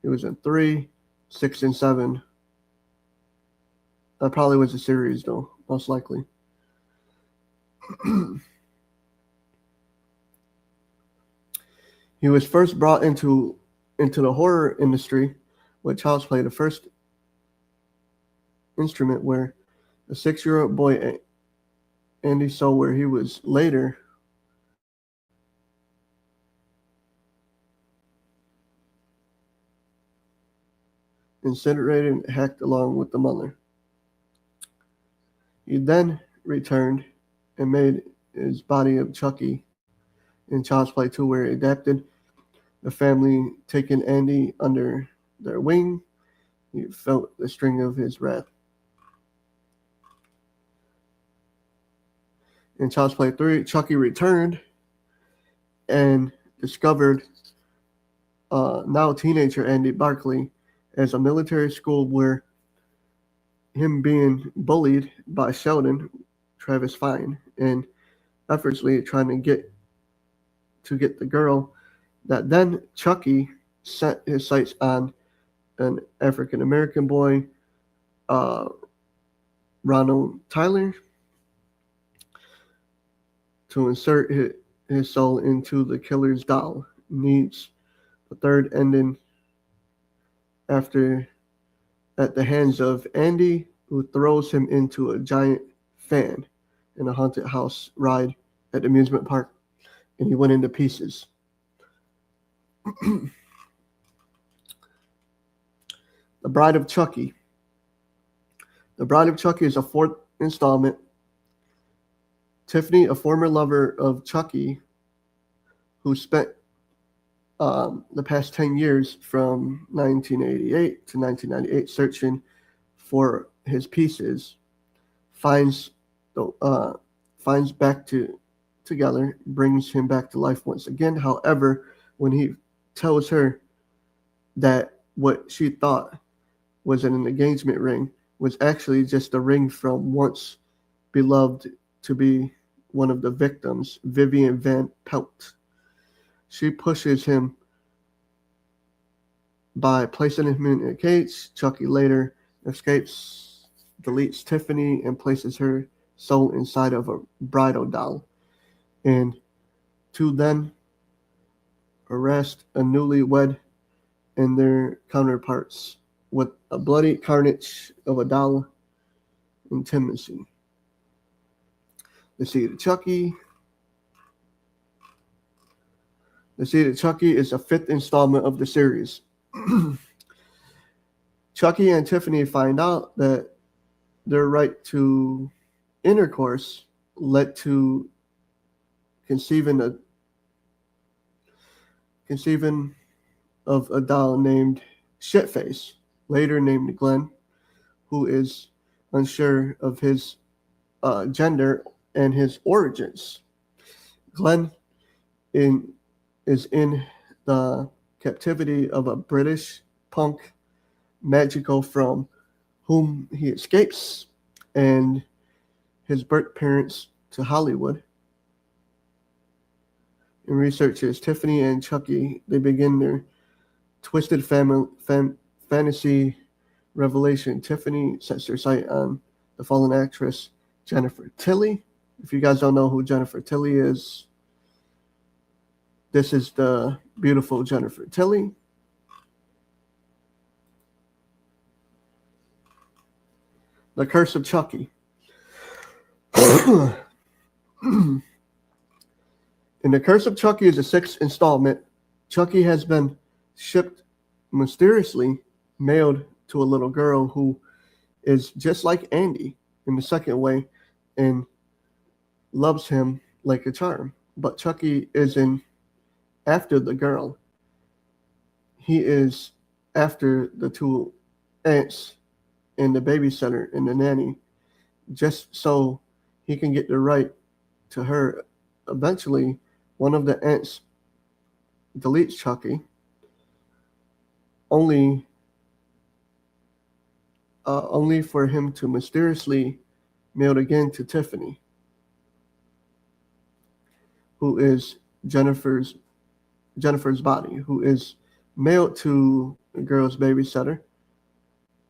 B: he was in 3, 6, and 7. That probably was a series, though, most likely. He was first brought into the horror industry with Child's Play, the first instrument where a 6-year-old boy, Andy, saw where he was later incinerated and hacked along with the mother. He then returned and made his body of Chucky in Child's Play 2, where he adapted. The family taking Andy under their wing, he felt the sting of his wrath. In Child's Play 3, Chucky returned and discovered now teenager Andy Barkley as a military school, where him being bullied by Sheldon, Travis Fine, and effortlessly trying to get the girl, that then Chucky set his sights on an African-American boy, Ronald Tyler, to insert his soul into the killer's doll. Needs the third ending after at the hands of Andy, who throws him into a giant fan in a haunted house ride at the amusement park, and he went into pieces. The Bride of Chucky. The Bride of Chucky is a fourth installment. Tiffany, a former lover of Chucky, who spent the past 10 years from 1988 to 1998 searching for his pieces, finds back together, brings him back to life once again. However, when he tells her that what she thought was an engagement ring was actually just a ring from once beloved to be one of the victims, Vivian Van Pelt. She pushes him by placing him in a cage. Chucky later escapes, deletes Tiffany, and places her soul inside of a bridal doll. And two then arrest a newlywed and their counterparts with a bloody carnage of a doll intimacy. The Seed of Chucky. The Seed of Chucky is a fifth installment of the series. Chucky and Tiffany find out that their right to intercourse led to conceiving of a doll named Shitface, later named Glenn, who is unsure of his gender and his origins. Glenn is in the captivity of a British punk Magico from whom he escapes, and his birth parents to Hollywood. And researchers Tiffany and Chucky, they begin their twisted fantasy revelation. Tiffany sets her sight on the fallen actress Jennifer Tilly. If you guys don't know who Jennifer Tilly is, this is the beautiful Jennifer Tilly. The Curse of Chucky. And The Curse of Chucky is the sixth installment. Chucky has been shipped mysteriously, mailed to a little girl who is just like Andy in the second way and loves him like a charm. But Chucky isn't after the girl. He is after the two aunts and the babysitter and the nanny, just so he can get the right to her. Eventually, one of the aunts deletes Chucky, only for him to mysteriously mail again to Tiffany, who is Jennifer's body, who is mailed to the girl's babysitter,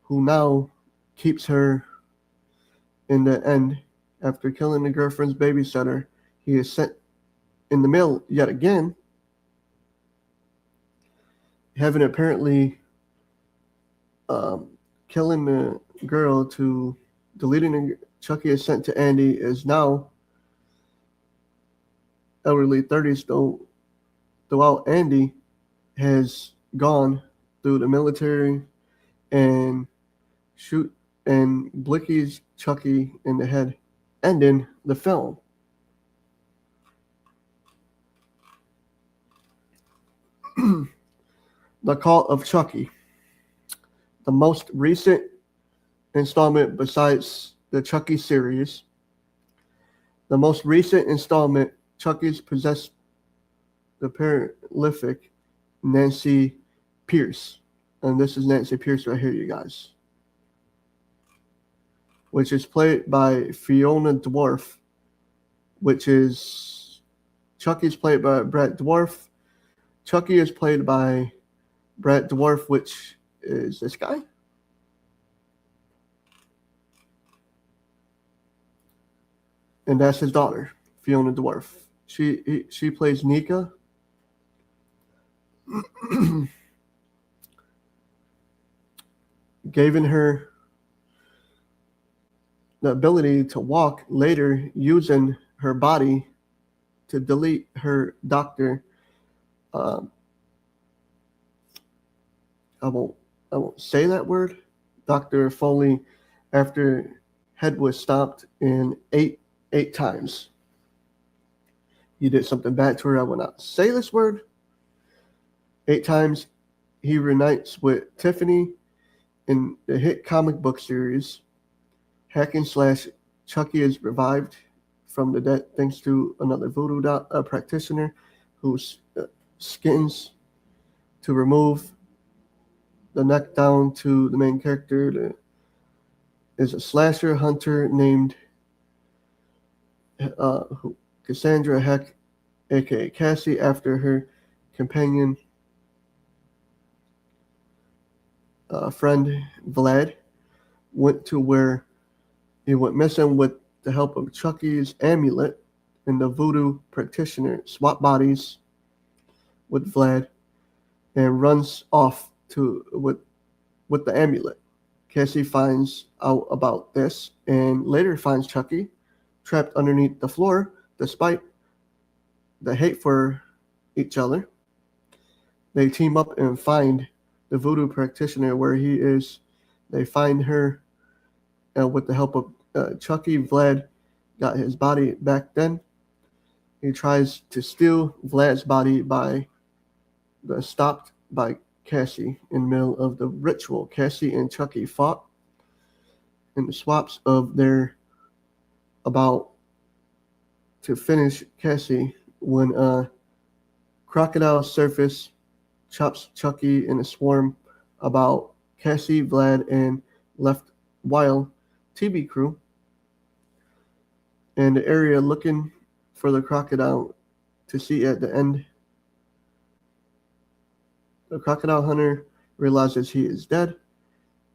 B: who now keeps her. In the end, after killing the girlfriend's babysitter, he is sent in the mail yet again, having apparently killing the girl to deleting the Chucky is sent to Andy is now elderly 30s, throughout Andy has gone through the military and shoot and Blicky's Chucky in the head, ending the film. The Cult of Chucky. The most recent installment besides the Chucky series. The most recent installment, Chucky's possessed the prolific Nancy Pierce. And this is Nancy Pierce right here, you guys. Which is played by Fiona Dwarf, which is Chucky's played by Brett Dwarf. Chucky is played by Brett Dwarf, which is this guy. And that's his daughter, Fiona Dwarf. She plays Nika. Giving her the ability to walk later, using her body to delete her doctor. Um, I won't say that word. Dr. Foley, after head was stomped in eight times. He did something bad to her. I will not say this word. 8 times. He reunites with Tiffany in the hit comic book series. Hack and Slash. Chucky is revived from the dead thanks to another voodoo practitioner who skins to remove the neck down to the main character. There is a slasher hunter named Cassandra Heck, aka Cassie, after her companion friend Vlad went to where he went missing with the help of Chucky's amulet, and the voodoo practitioner swap bodies with Vlad and runs off to with the amulet. Cassie finds out about this and later finds Chucky trapped underneath the floor despite the hate for each other. They team up and find the voodoo practitioner where he is. They find her with the help of Chucky. Vlad got his body back then. He tries to steal Vlad's body stopped by Cassie in the middle of the ritual. Cassie and Chucky fought in the swaps of their about to finish Cassie when a crocodile surface chops Chucky in a swarm about Cassie, Vlad, and left wild TV crew in the area looking for the crocodile to see at the end. The crocodile hunter realizes he is dead.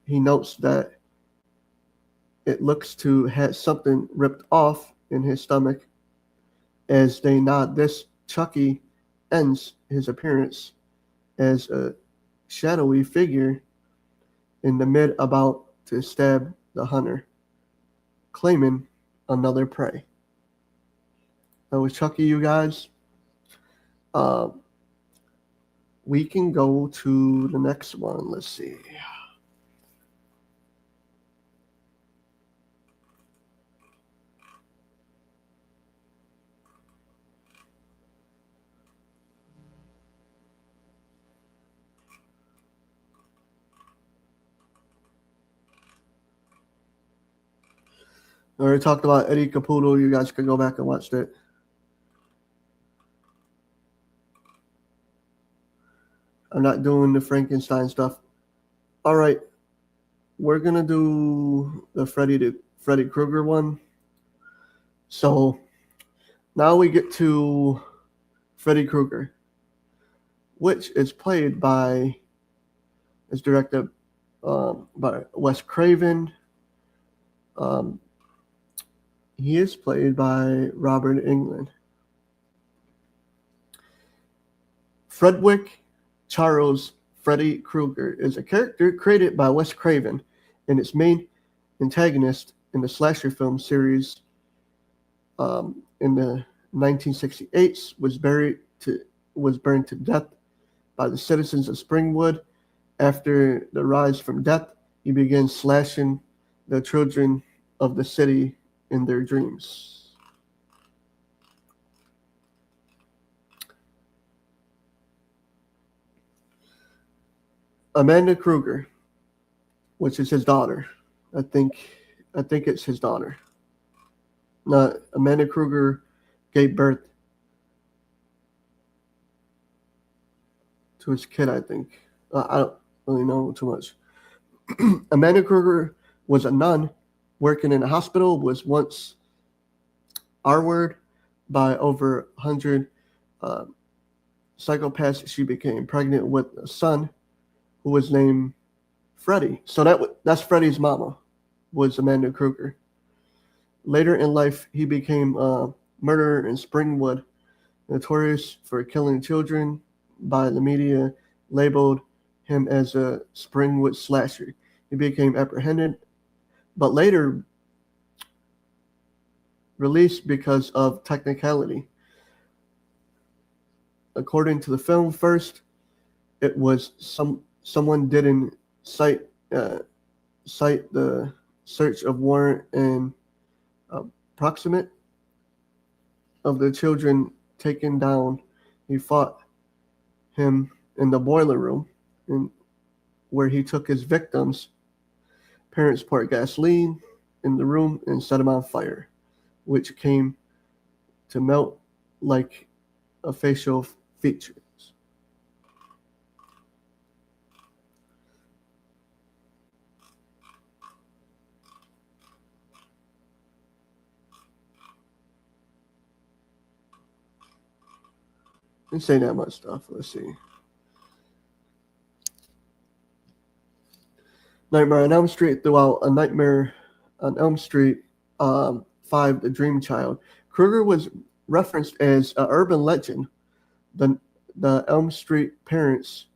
B: He notes that it looks to have something ripped off in his stomach. As they nod this, Chucky ends his appearance as a shadowy figure in the mid about to stab the hunter, claiming another prey. That was Chucky, you guys. We can go to the next one. Let's see. I already talked about Eddie Caputo. You guys can go back and watch that. I'm not doing the Frankenstein stuff. All right. We're going to do the Freddy Krueger one. So now we get to Freddy Krueger, which is directed by Wes Craven. He is played by Robert Englund. Fredwick Charles Freddy Krueger is a character created by Wes Craven and its main antagonist in the slasher film series in the 1968 was burned to death by the citizens of Springwood. After the rise from death, he began slashing the children of the city in their dreams. Amanda Krueger, which is his daughter. I think it's his daughter. No, Amanda Krueger gave birth to his kid, I think. I don't really know too much. Amanda Krueger was a nun working in a hospital, was once R-word by over 100 psychopaths. She became pregnant with a son who was named Freddy. So that's Freddy's mama, was Amanda Krueger. Later in life, he became murderer in Springwood, notorious for killing children by the media, labeled him as a Springwood slasher. He became apprehended, but later released because of technicality. According to the film, first it was someone didn't cite the search of warrant and proximate of the children taken down. He fought him in the boiler room, where he took his victims. Parents poured gasoline in the room and set him on fire, which came to melt like a facial features. Didn't say that much stuff. Let's see. Nightmare on Elm Street. Throughout A Nightmare on Elm Street 5, The Dream Child, Krueger was referenced as an urban legend. The Elm Street parents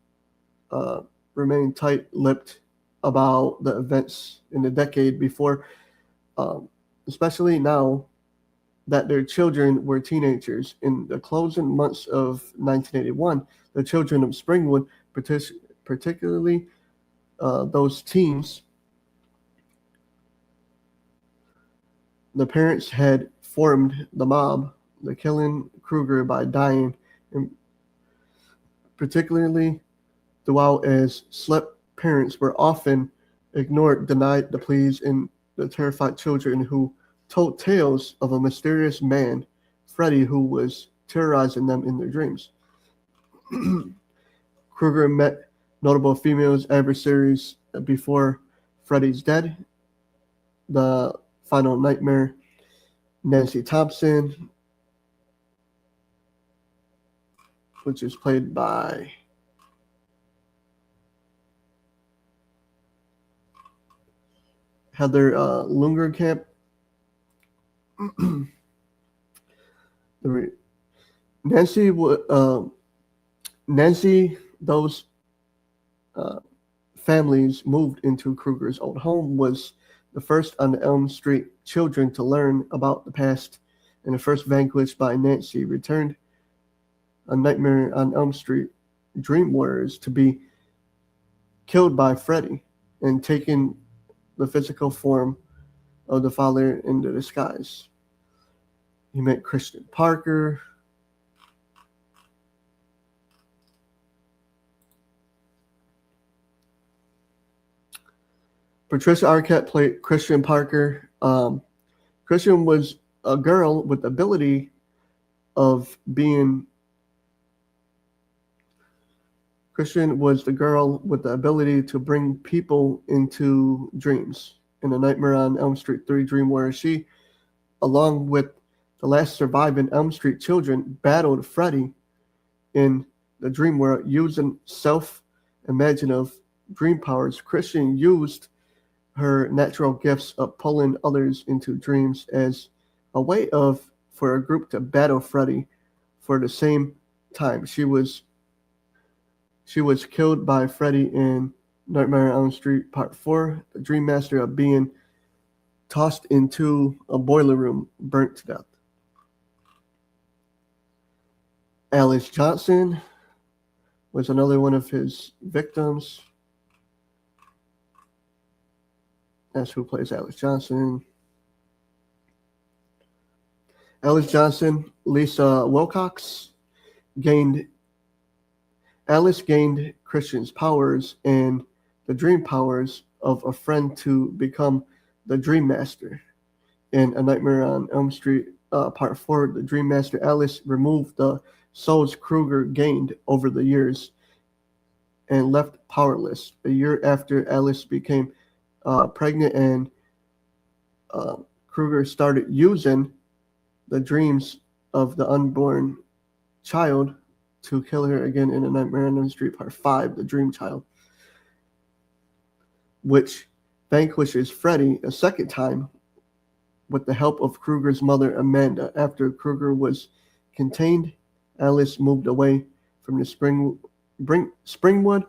B: remained tight-lipped about the events in the decade before, especially now that their children were teenagers. In the closing months of 1981, the children of Springwood, particularly those teens, the parents had formed the mob, the killing Krueger by dying, and particularly throughout as slept parents were often ignored, denied the pleas, and the terrified children who told tales of a mysterious man, Freddy, who was terrorizing them in their dreams. Krueger met notable female adversaries before Freddy's death. The Final Nightmare, Nancy Thompson, which is played by Heather Langenkamp. Nancy, those families moved into Krueger's old home, was the first on the Elm Street children to learn about the past, and the first vanquished by Nancy returned A Nightmare on Elm Street dream warriors to be killed by Freddy and taking the physical form of the father in the disguise. He met Christian Parker. Patricia Arquette played Christian Parker. Christian was a girl with the ability of being. Christian was the girl with the ability to bring people into dreams. In A Nightmare on Elm Street 3 Dream Warrior, she, along with the last surviving Elm Street children, battled Freddy in the dream world using self-imaginative dream powers. Christian used her natural gifts of pulling others into dreams as a way for a group to battle Freddy for the same time. She was killed by Freddy in Nightmare on Elm Street Part 4, the Dream Master, of being tossed into a boiler room, burnt to death. Alice Johnson was another one of his victims. That's who plays Alice Johnson. Alice Johnson, Lisa Wilcox, Alice gained Christian's powers and the dream powers of a friend to become the Dream Master. In A Nightmare on Elm Street Part 4, the Dream Master, Alice removed the souls Krueger gained over the years and left powerless. A year after Alice became pregnant and Krueger started using the dreams of the unborn child to kill her again in A Nightmare on Elm Street Part 5, The Dream Child, which vanquishes Freddy a second time with the help of Kruger's mother, Amanda. After Kruger was contained, Alice moved away from the Springwood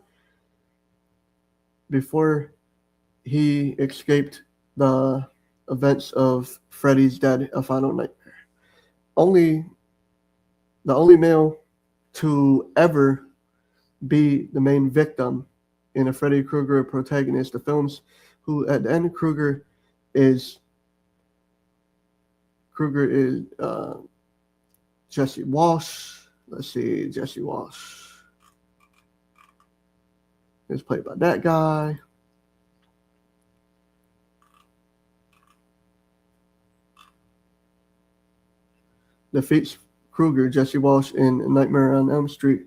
B: before he escaped the events of Freddy's Dead: A Final Nightmare. The only male to ever be the main victim in a Freddy Krueger protagonist. The films who at the end Krueger is Jesse Walsh. Let's see, Jesse Walsh is played by that guy. Defeats Krueger, Jesse Walsh in Nightmare on Elm Street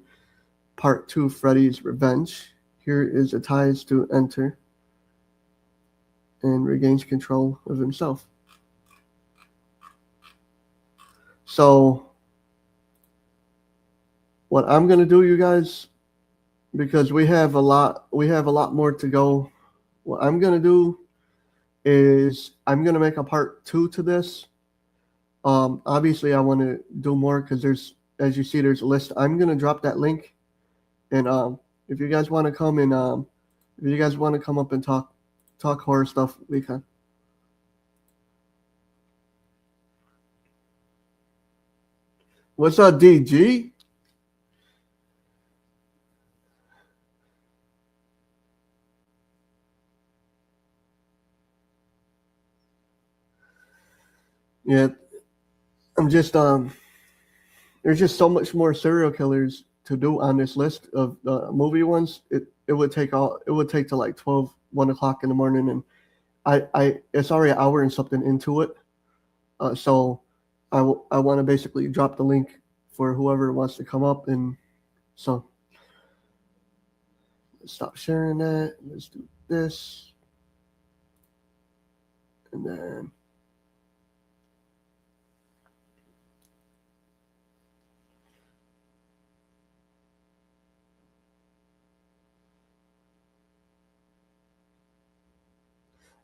B: Part 2, Freddy's Revenge. Here is a ties to enter and regains control of himself. So what I'm gonna do, you guys, because we have a lot more to go. What I'm gonna do is I'm gonna make a part 2 to this. Obviously, I want to do more because there's, as you see, there's a list. I'm gonna drop that link, and if you guys want to come and if you guys want to come up and talk horror stuff, we can. What's up, DG? Yeah, I'm just there's just so much more serial killers to do on this list of movie ones. It would take till like 1 o'clock in the morning, and I it's already an hour and something into it. So I want to basically drop the link for whoever wants to come up, and so let's stop sharing that. Let's do this, and then.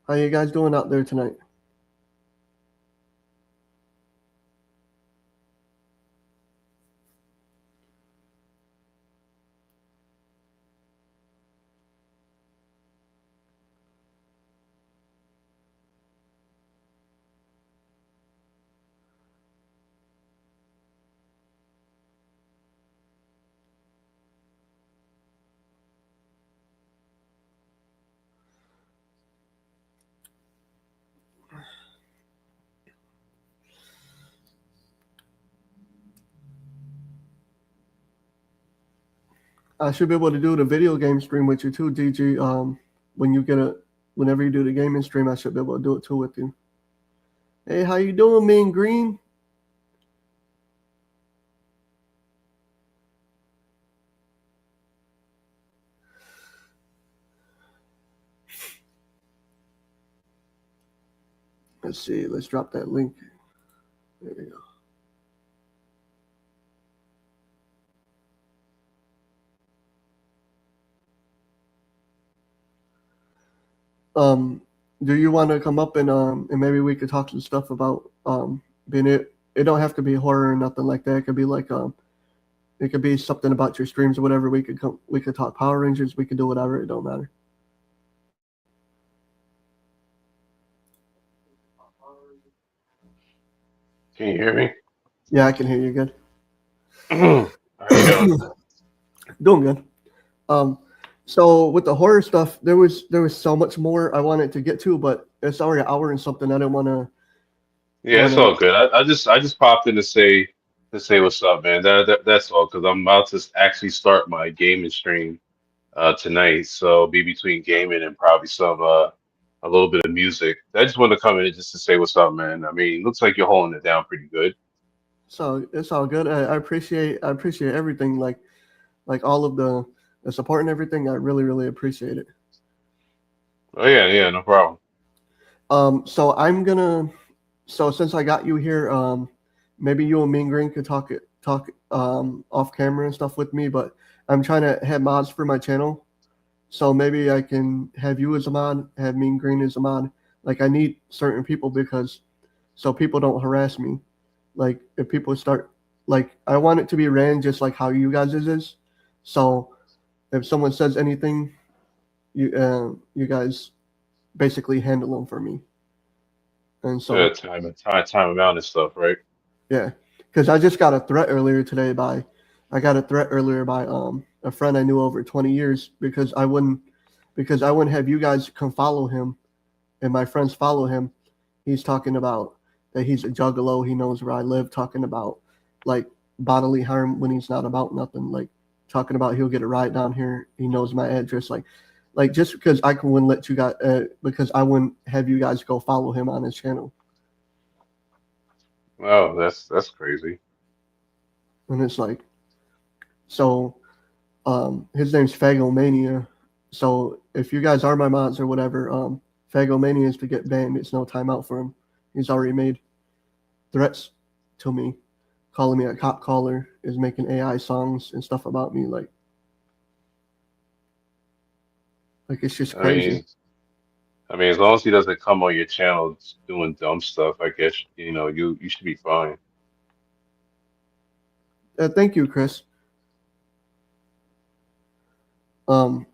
B: How you guys doing out there tonight? I should be able to do the video game stream with you too, DG. Whenever you do the gaming stream, I should be able to do it too with you. Hey, how you doing, Mean Green? Let's see. Let's drop that link. There we go. Do you want to come up and maybe we could talk some stuff about being it? It don't have to be horror or nothing like that. It could be like it could be something about your streams or whatever. We could talk Power Rangers. We could do whatever. It don't matter.
C: Can you hear me?
B: Yeah, I can hear you good.
C: How you doing?
B: Doing good. So with the horror stuff, there was so much more I wanted to get to, but it's already an hour and something. I didn't want to.
C: Yeah, it's all good. I just popped in to say what's up, man. That's all because I'm about to actually start my gaming stream tonight. So be between gaming and probably some a little bit of music. I just wanted to come in just to say what's up, man. I mean, looks like you're holding it down pretty good.
B: So it's all good. I appreciate everything, like all of the support and everything. I really really appreciate it.
C: Oh yeah, no problem.
B: So I'm gonna. So since I got you here, maybe you and Mean Green could talk off camera and stuff with me. But I'm trying to have mods for my channel, so maybe I can have you as a mod, have Mean Green as a mod. Like I need certain people because so people don't harass me. Like if people start, like I want it to be ran just like how you guys is. So if someone says anything, you guys basically handle them for me. And
C: Yeah,
B: so
C: time amount and stuff, right?
B: yeah, because I just got a threat earlier today by, I got a threat earlier by a friend I knew over 20 years because I wouldn't have you guys come follow him and my friends follow him. He's talking about that he's a juggalo. He knows where I live. Talking about like bodily harm when he's not about nothing. Like talking about he'll get a ride down here. He knows my address. Like just because I wouldn't let you guys because I wouldn't have you guys go follow him on his channel.
C: Oh, that's crazy.
B: And it's like so. His name's Fagomania. So if you guys are my mods or whatever, Fagomania is to get banned. It's no timeout for him. He's already made threats to me, calling me a cop caller, is making AI songs and stuff about me. Like it's just
C: I
B: crazy.
C: mean, as long as he doesn't come on your channel doing dumb stuff, I guess you should be fine.
B: Thank you, Chris. Um,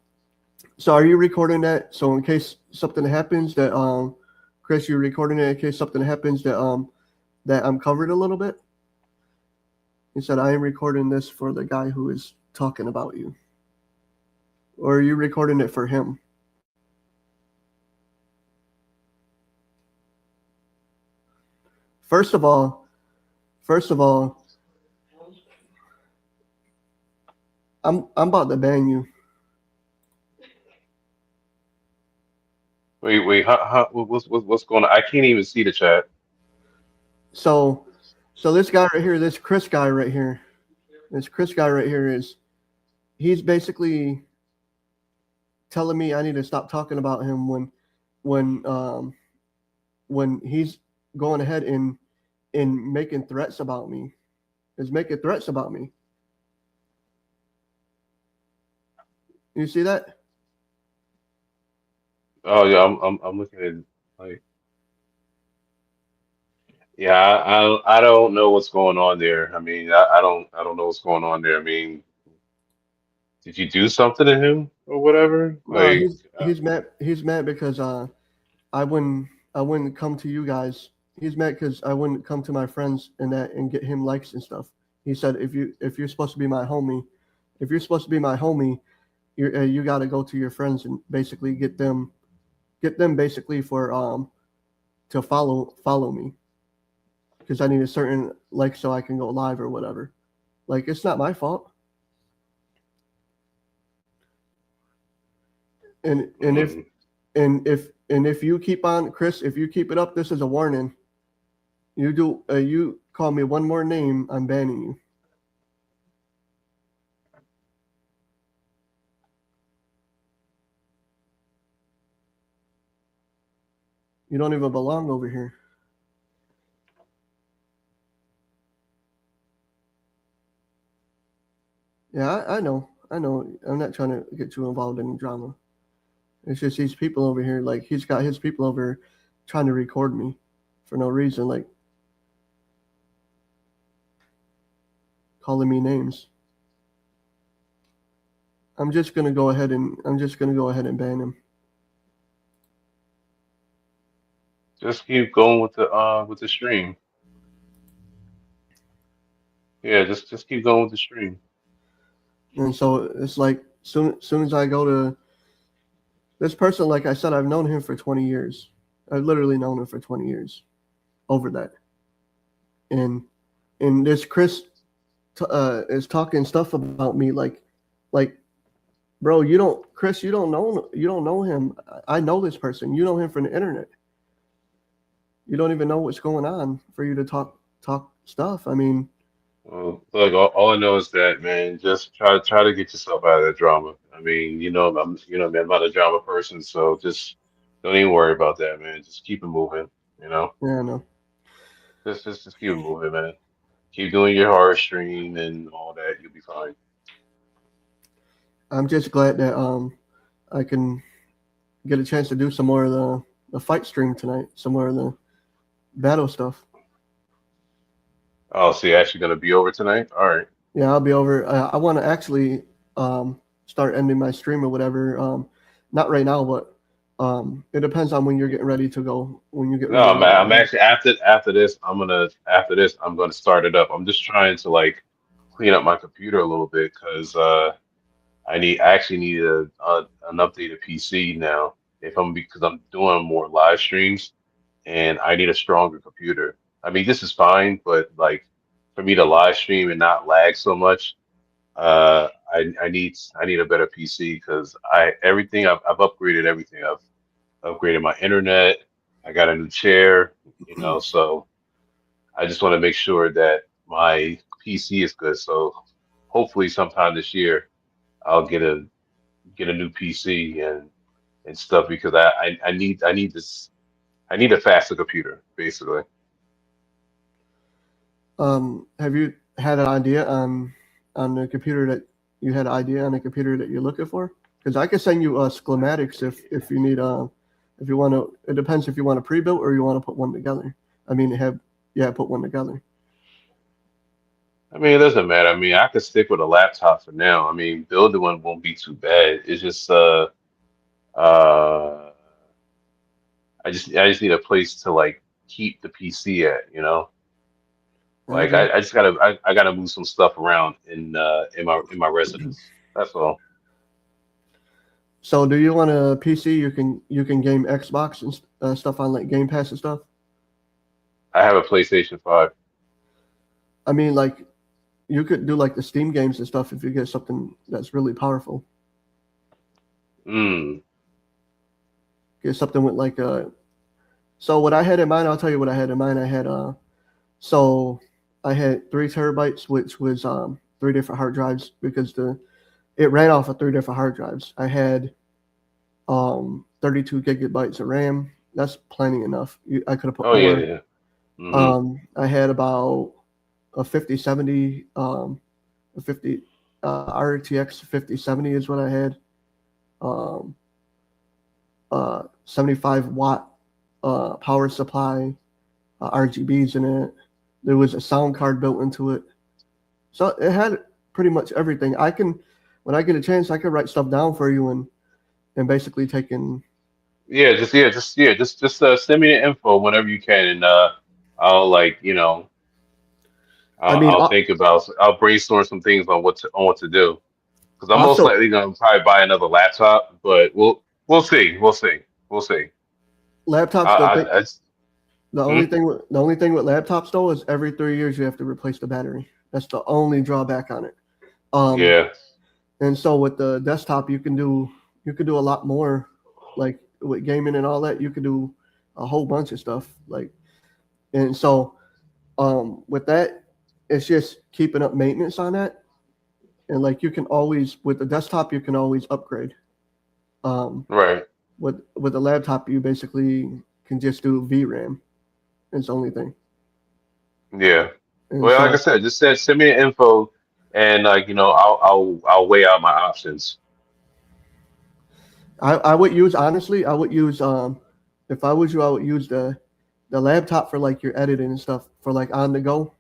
B: so are you recording that? So in case something happens that Chris, you're recording it in case something happens that I'm covered a little bit. He said I am recording this for the guy who is talking about you. Or are you recording it for him? First of all, I'm about to ban you.
C: Wait, what's going on? I can't even see the chat.
B: So this guy right here, this Chris guy right here, he's basically telling me I need to stop talking about him when he's going ahead and making threats about me. Is making threats about me. You see that?
C: Oh yeah, I'm looking at like yeah, I don't know what's going on there. I mean, I don't know what's going on there. I mean, did you do something to him or whatever? Like,
B: He's mad because I wouldn't come to you guys. He's mad because I wouldn't come to my friends and that and get him likes and stuff. He said if you're supposed to be my homie, you got to go to your friends and basically get them basically for to follow me because I need a certain like so I can go live or whatever. Like it's not my fault. And if
C: mm,
B: if you keep on Chris, if you keep it up, this is a warning. You call me one more name, I'm banning you. You don't even belong over here. Yeah, I know. I know. I'm not trying to get you involved in drama. It's just these people over here, like he's got his people over trying to record me for no reason, like calling me names. I'm just gonna go ahead and ban him.
C: just keep going with the stream. Yeah, just keep going with the stream.
B: And so it's like soon as I go to this person, like I said, I've known him for 20 years. I've literally known him for 20 years over that. And this Chris is talking stuff about me like bro, Chris, you don't know him. I know this person. You know him from the internet. You don't even know what's going on for you to talk stuff. I mean,
C: Well, look, all I know is that, man, just try to get yourself out of that drama. I mean, man, I'm not a drama person, so just don't even worry about that, man. Just keep it moving, you know.
B: yeah, no.
C: Just keep it moving, man. Keep doing your horror stream and all that. You'll be fine.
B: I'm just glad that I can get a chance to do some more of the fight stream tonight. Some more of battle stuff.
C: Oh, so you're actually gonna be over tonight? All right.
B: Yeah, I'll be over. I want to actually start ending my stream or whatever. Not right now, but it depends on when you're getting ready to go. When you get
C: No,
B: ready to go.
C: I'm actually after this I'm gonna start it up. I'm just trying to like clean up my computer a little bit because I actually need an updated PC now if I'm because I'm doing more live streams and I need a stronger computer. I mean, this is fine, but like for me to live stream and not lag so much, I need a better PC because I everything I've upgraded everything. I've upgraded my internet. I got a new chair, so I just want to make sure that my PC is good. So hopefully sometime this year I'll get a new PC and stuff because I need this I need a faster computer basically.
B: Have you had an idea on the computer that you had an idea on the computer that you're looking for? Because I could send you schematics if you need if you want to. It depends if you want a pre-built or you want to put one together. I mean, put one together.
C: I mean, it doesn't matter. I mean, I could stick with a laptop for now. I mean, building one won't be too bad. It's just uh I just need a place to like keep the PC at. Like
B: Okay.
C: I gotta move some stuff around in my residence. That's all.
B: So, do you want a PC you can game Xbox and stuff on like Game Pass and stuff?
C: I have a PlayStation 5.
B: I mean, like you could do like the Steam games and stuff if you get something that's really powerful.
C: Mm.
B: Get something with like So what I had in mind, I'll tell you what I had in mind. So I had 3 terabytes, which was 3 different hard drives because it ran off of 3 different hard drives. I had 32 gigabytes of RAM. That's plenty enough. I could have put
C: Oh yeah,
B: more.
C: yeah. Hmm.
B: I had about a 5070, a 50 RTX 5070 is what I had. Um, 75-watt power supply, RGBs in it. There was a sound card built into it, so it had pretty much everything. When I get a chance, I could write stuff down for you and basically take in.
C: Just send me the info whenever you can, and I'll like
B: I mean,
C: I'll think about I'll brainstorm some things on what to do because I'm most
B: also
C: likely gonna probably buy another laptop, but we'll see.
B: laptops.
C: I hmm?
B: The only thing with laptops though is every 3 years you have to replace the battery. That's the only drawback on it. Um,
C: Yeah,
B: and so with the desktop, you could do a lot more, like with gaming and all that. You could do a whole bunch of stuff, like and so with that, it's just keeping up maintenance on that, and like you can always with the desktop you can always upgrade. Um,
C: right.
B: with the laptop, you basically can just do VRAM. It's the only thing,
C: Yeah.
B: and
C: Well, like I
B: so
C: said, just send me the info, and like I'll weigh out my options.
B: I would use honestly, I would use if I was you, I would use the laptop for like your editing and stuff for like on the go,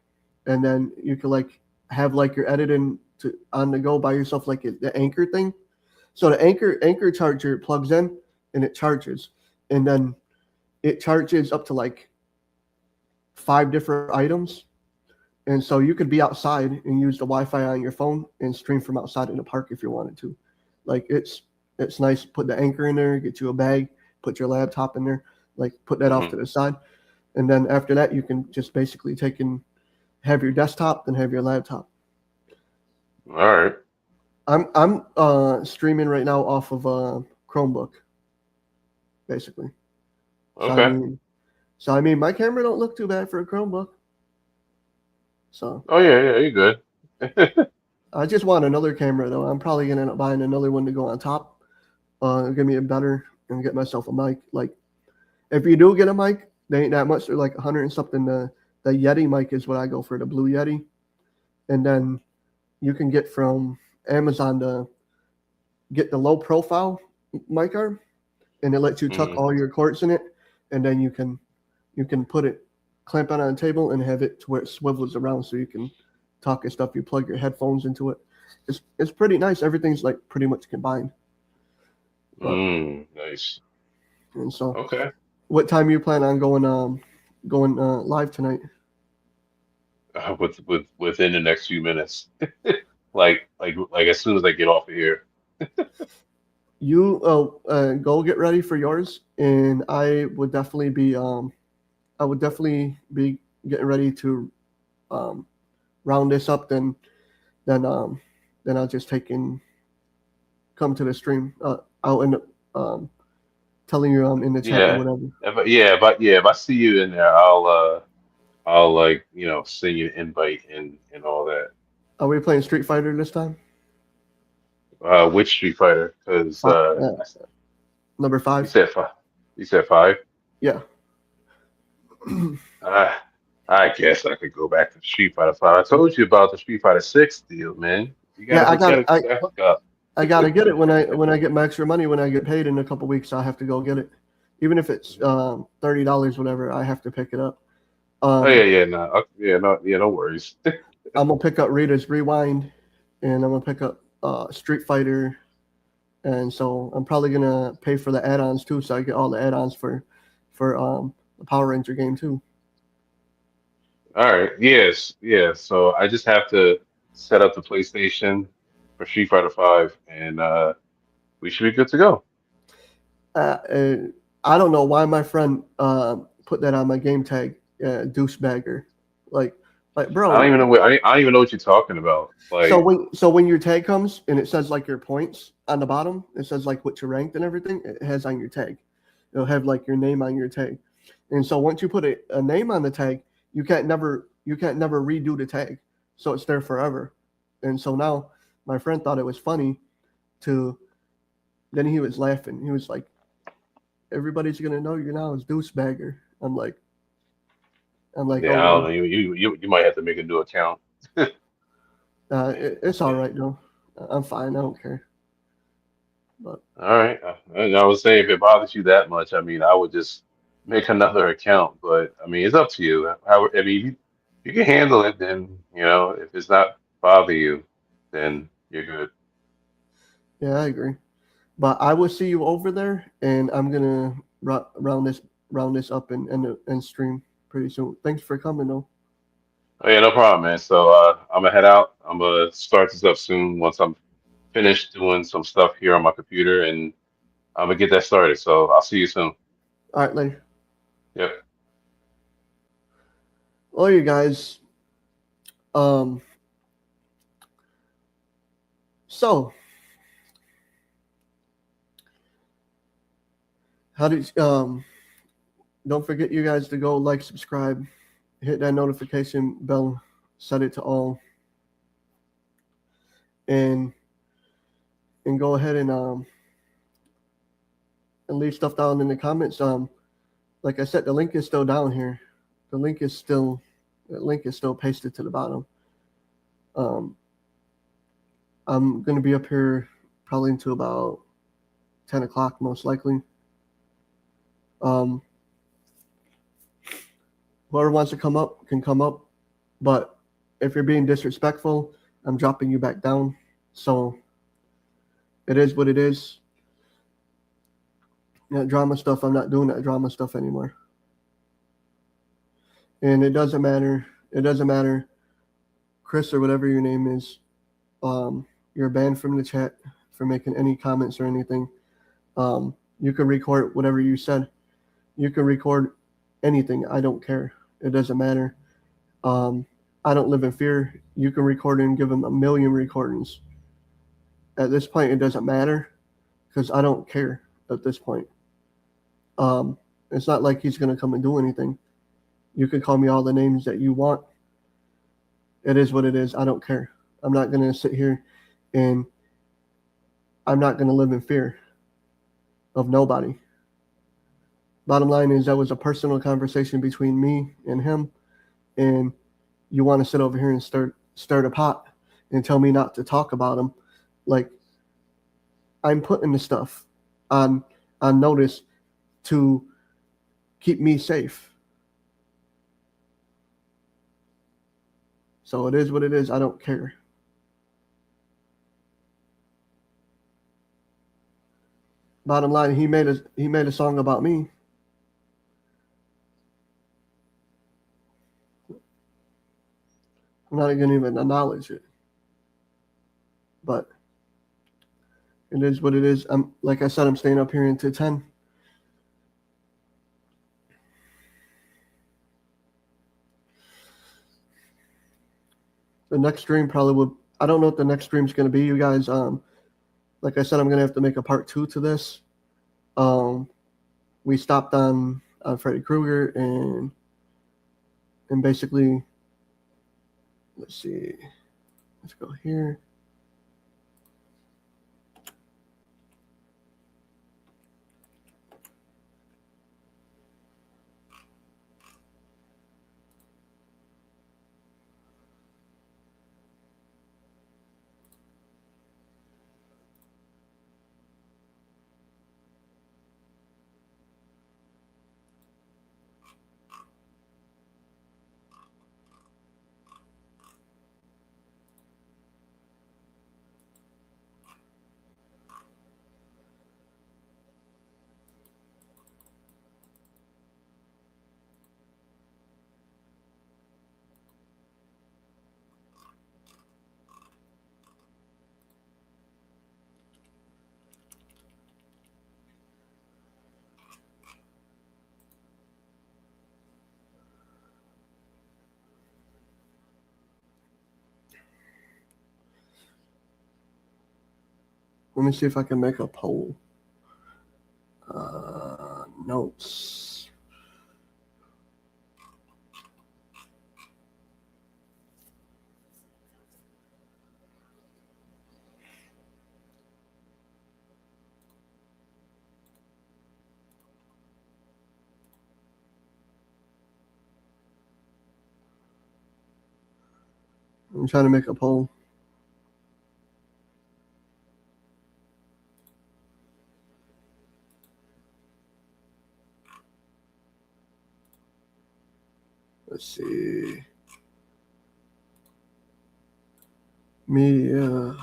B: and then you could like have like your editing to on the go by yourself, like the Anchor thing. So the Anchor charger plugs in and it charges, and then it charges up to like 5 different items, and so you could be outside and use the Wi-Fi on your phone and stream from outside in the park if you wanted to. Like it's nice. Put the Anchor in there, get you a bag, put your laptop in there, like put that off
C: Hmm.
B: to the side, and then after that you can just basically take and have your desktop and have your laptop.
C: All right.
B: I'm streaming right now off of Chromebook basically. So I
C: Okay.
B: mean, so I mean, my camera don't look too bad for a Chromebook. So
C: Oh yeah, yeah, you're good.
B: I just want another camera though. I'm probably gonna end up buying another one to go on top. Give me a better and get myself a mic. Like if you do get a mic, they ain't that much. They're like 100 and something. The Yeti mic is what I go for, the Blue Yeti, and then you can get from Amazon to get the low profile mic arm, and it lets you tuck
C: Hmm.
B: all your cords in it, and then you can put it clamp it on a table and have it to where it swivels around so you can talk and stuff. You plug your headphones into it. It's pretty nice. Everything's like pretty much combined. But
C: Nice.
B: and so,
C: Okay.
B: what time you plan on going live tonight?
C: Within the next few minutes, like as soon as I get off of here.
B: You go get ready for yours, and I would definitely be getting ready to round this up. Then I'll just take and come to the stream. I'll end up telling you I'm in the chat or
C: Yeah.
B: whatever.
C: If I see you in there, I'll like send you an invite and all that.
B: Are we playing Street Fighter this time?
C: Which Street Fighter? Because
B: Number
C: you
B: 5.
C: said five. You said five.
B: Yeah.
C: Uh, I guess I could go back to Street Fighter 5. I told you about the Street Fighter 6 deal, man. You
B: Yeah,
C: gotta you gotta back up.
B: I gotta get it when I get my extra money when I get paid in a couple weeks. I have to go get it, even if it's $30, whatever. I have to pick it up.
C: Oh yeah, no, no worries.
B: I'm gonna pick up Rita's Rewind, and I'm gonna pick up Street Fighter, and so I'm probably gonna pay for the add-ons too, so I get all the add-ons for the Power Ranger game too.
C: All right, yes, yeah. So I just have to set up the PlayStation for Street Fighter 5, and we should be good to go.
B: I don't know why my friend put that on my game tag, douchebagger, like
C: I don't
B: bro.
C: even know I don't even know what you're talking about.
B: So
C: Like,
B: when your tag comes and it says like your points on the bottom, it says like what you ranked and everything. It has on your tag. It'll have like your name on your tag, and so once you put a name on the tag, you can't never redo the tag, so it's there forever. And so now my friend thought it was funny to. Then he was laughing. He was like, "Everybody's gonna know you now as douchebagger." I'm like,
C: yeah,
B: oh
C: I don't
B: well,
C: know. You might have to make a new account.
B: it's all right though. I'm fine. I don't care. But
C: All right. I was saying if it bothers you that much, I mean, I would just make another account. But I mean, it's up to you. I mean, you can handle it, then if it's not bother you, then you're good.
B: yeah, I agree. But I will see you over there, and I'm gonna round this up and stream pretty soon. Thanks for coming though.
C: Oh yeah, no problem, man. So I'm gonna head out. I'm gonna start this up soon once I'm finished doing some stuff here on my computer, and I'm gonna get that started. So I'll see you soon.
B: All right, later.
C: Yep.
B: Well, you guys. Um. So, how did don't forget you guys to go like, subscribe, hit that notification bell, set it to all, and go ahead and leave stuff down in the comments. Like I said, the link is still down here. The link is still pasted to the bottom. I'm gonna be up here probably until about 10 o'clock, most likely. Whoever wants to come up can come up, but if you're being disrespectful, I'm dropping you back down. So it is what it is. That drama stuff, I'm not doing that drama stuff anymore. And it doesn't matter. It doesn't matter, Chris or whatever your name is. You're banned from the chat for making any comments or anything. You can record whatever you said. You can record anything. I don't care. It doesn't matter. I don't live in fear. You can record and give him a million recordings. At this point, it doesn't matter because I don't care at this point. It's not like he's going to come and do anything. You can call me all the names that you want. It is what it is. I don't care. I'm not going to sit here and I'm not going to live in fear of nobody. Bottom line is that was a personal conversation between me and him, and you want to sit over here and stir the pot and tell me not to talk about him. Like, I'm putting the stuff on notice to keep me safe. So it is what it is. I don't care. Bottom line, he made a song about me. I'm not going to even acknowledge it. But it is what it is. Like I said, I'm staying up here until 10. The next stream probably will. I don't know what the next stream's going to be, you guys. Like I said, I'm going to have to make a part 2 to this. We stopped on Freddy Krueger and basically, let's see. Let's go here. Let me see if I can make a poll. Notes. I'm trying to make a poll. Let's see. Media.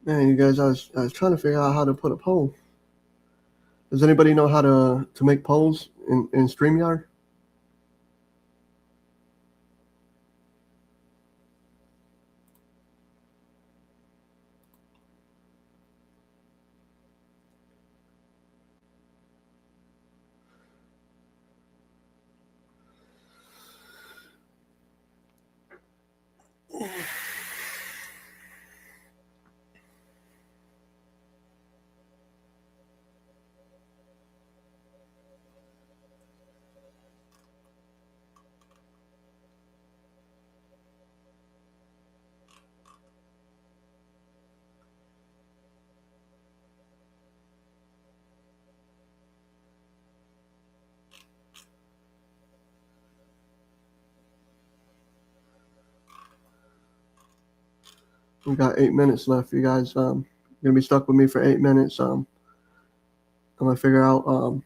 B: Man, you guys, I was trying to figure out how to put a poll. Does anybody know how to make polls in StreamYard? We got 8 minutes left, you guys. You're gonna be stuck with me for 8 minutes. I'm gonna figure out. I'm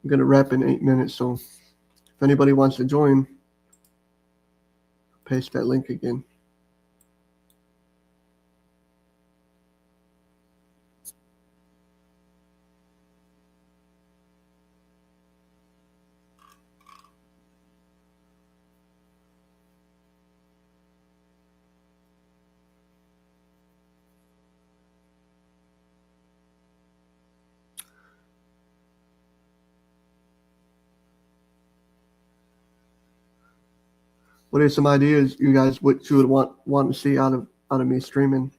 B: gonna wrap in 8 minutes. So if anybody wants to join, paste that link again. What are some ideas you guys what you would want to see out of me streaming?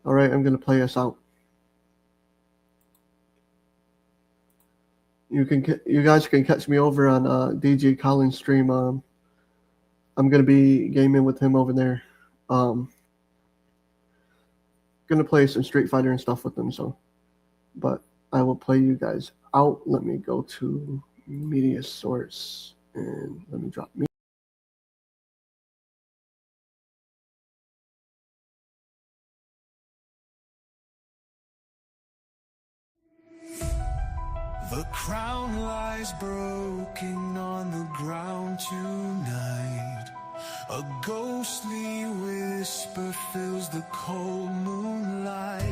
B: All right, I'm gonna play us out. You guys can catch me over on DJ Collins stream. I'm gonna be gaming with him over there. Gonna play some Street Fighter and stuff with him. So, but I will play you guys out. Let me go to media source and let me drop me.
A: The crown lies broken on the ground tonight. A ghostly whisper fills the cold moonlight.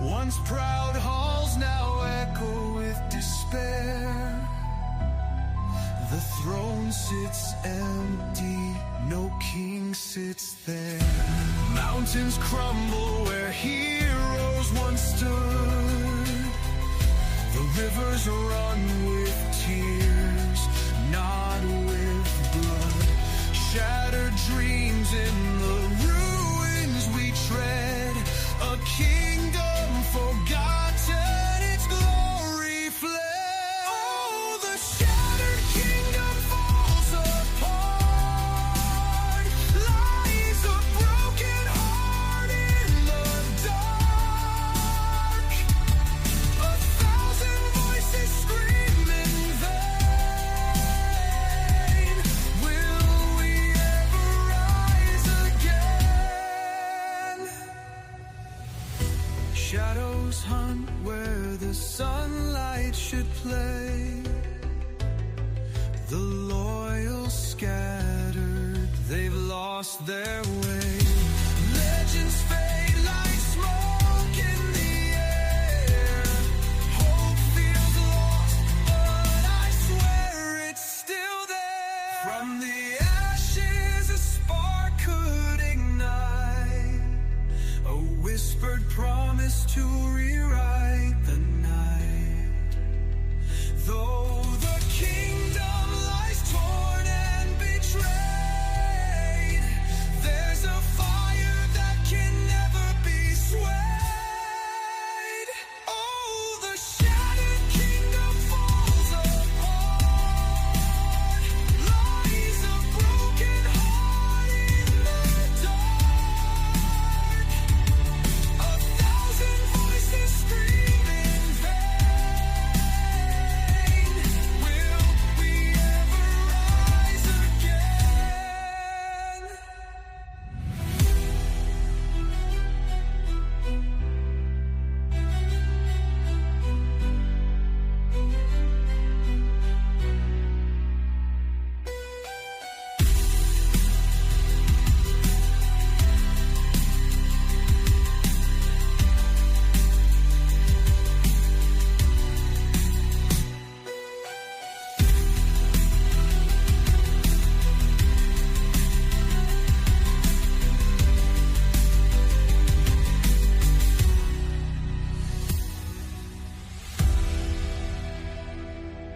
A: Once proud halls now echo with despair. The throne sits empty, no king sits there. Mountains crumble where heroes once stood. The rivers run with tears, not with blood. Shattered dreams in the ruins we tread. A kingdom forgotten, its glory fled. Oh, the shattered kingdom falls apart. Lies a broken heart in the dark. A thousand voices scream in vain. Will we ever rise again? Shadows hunt where the sunlight should play. The loyal scattered, they've lost their way. Legends fade.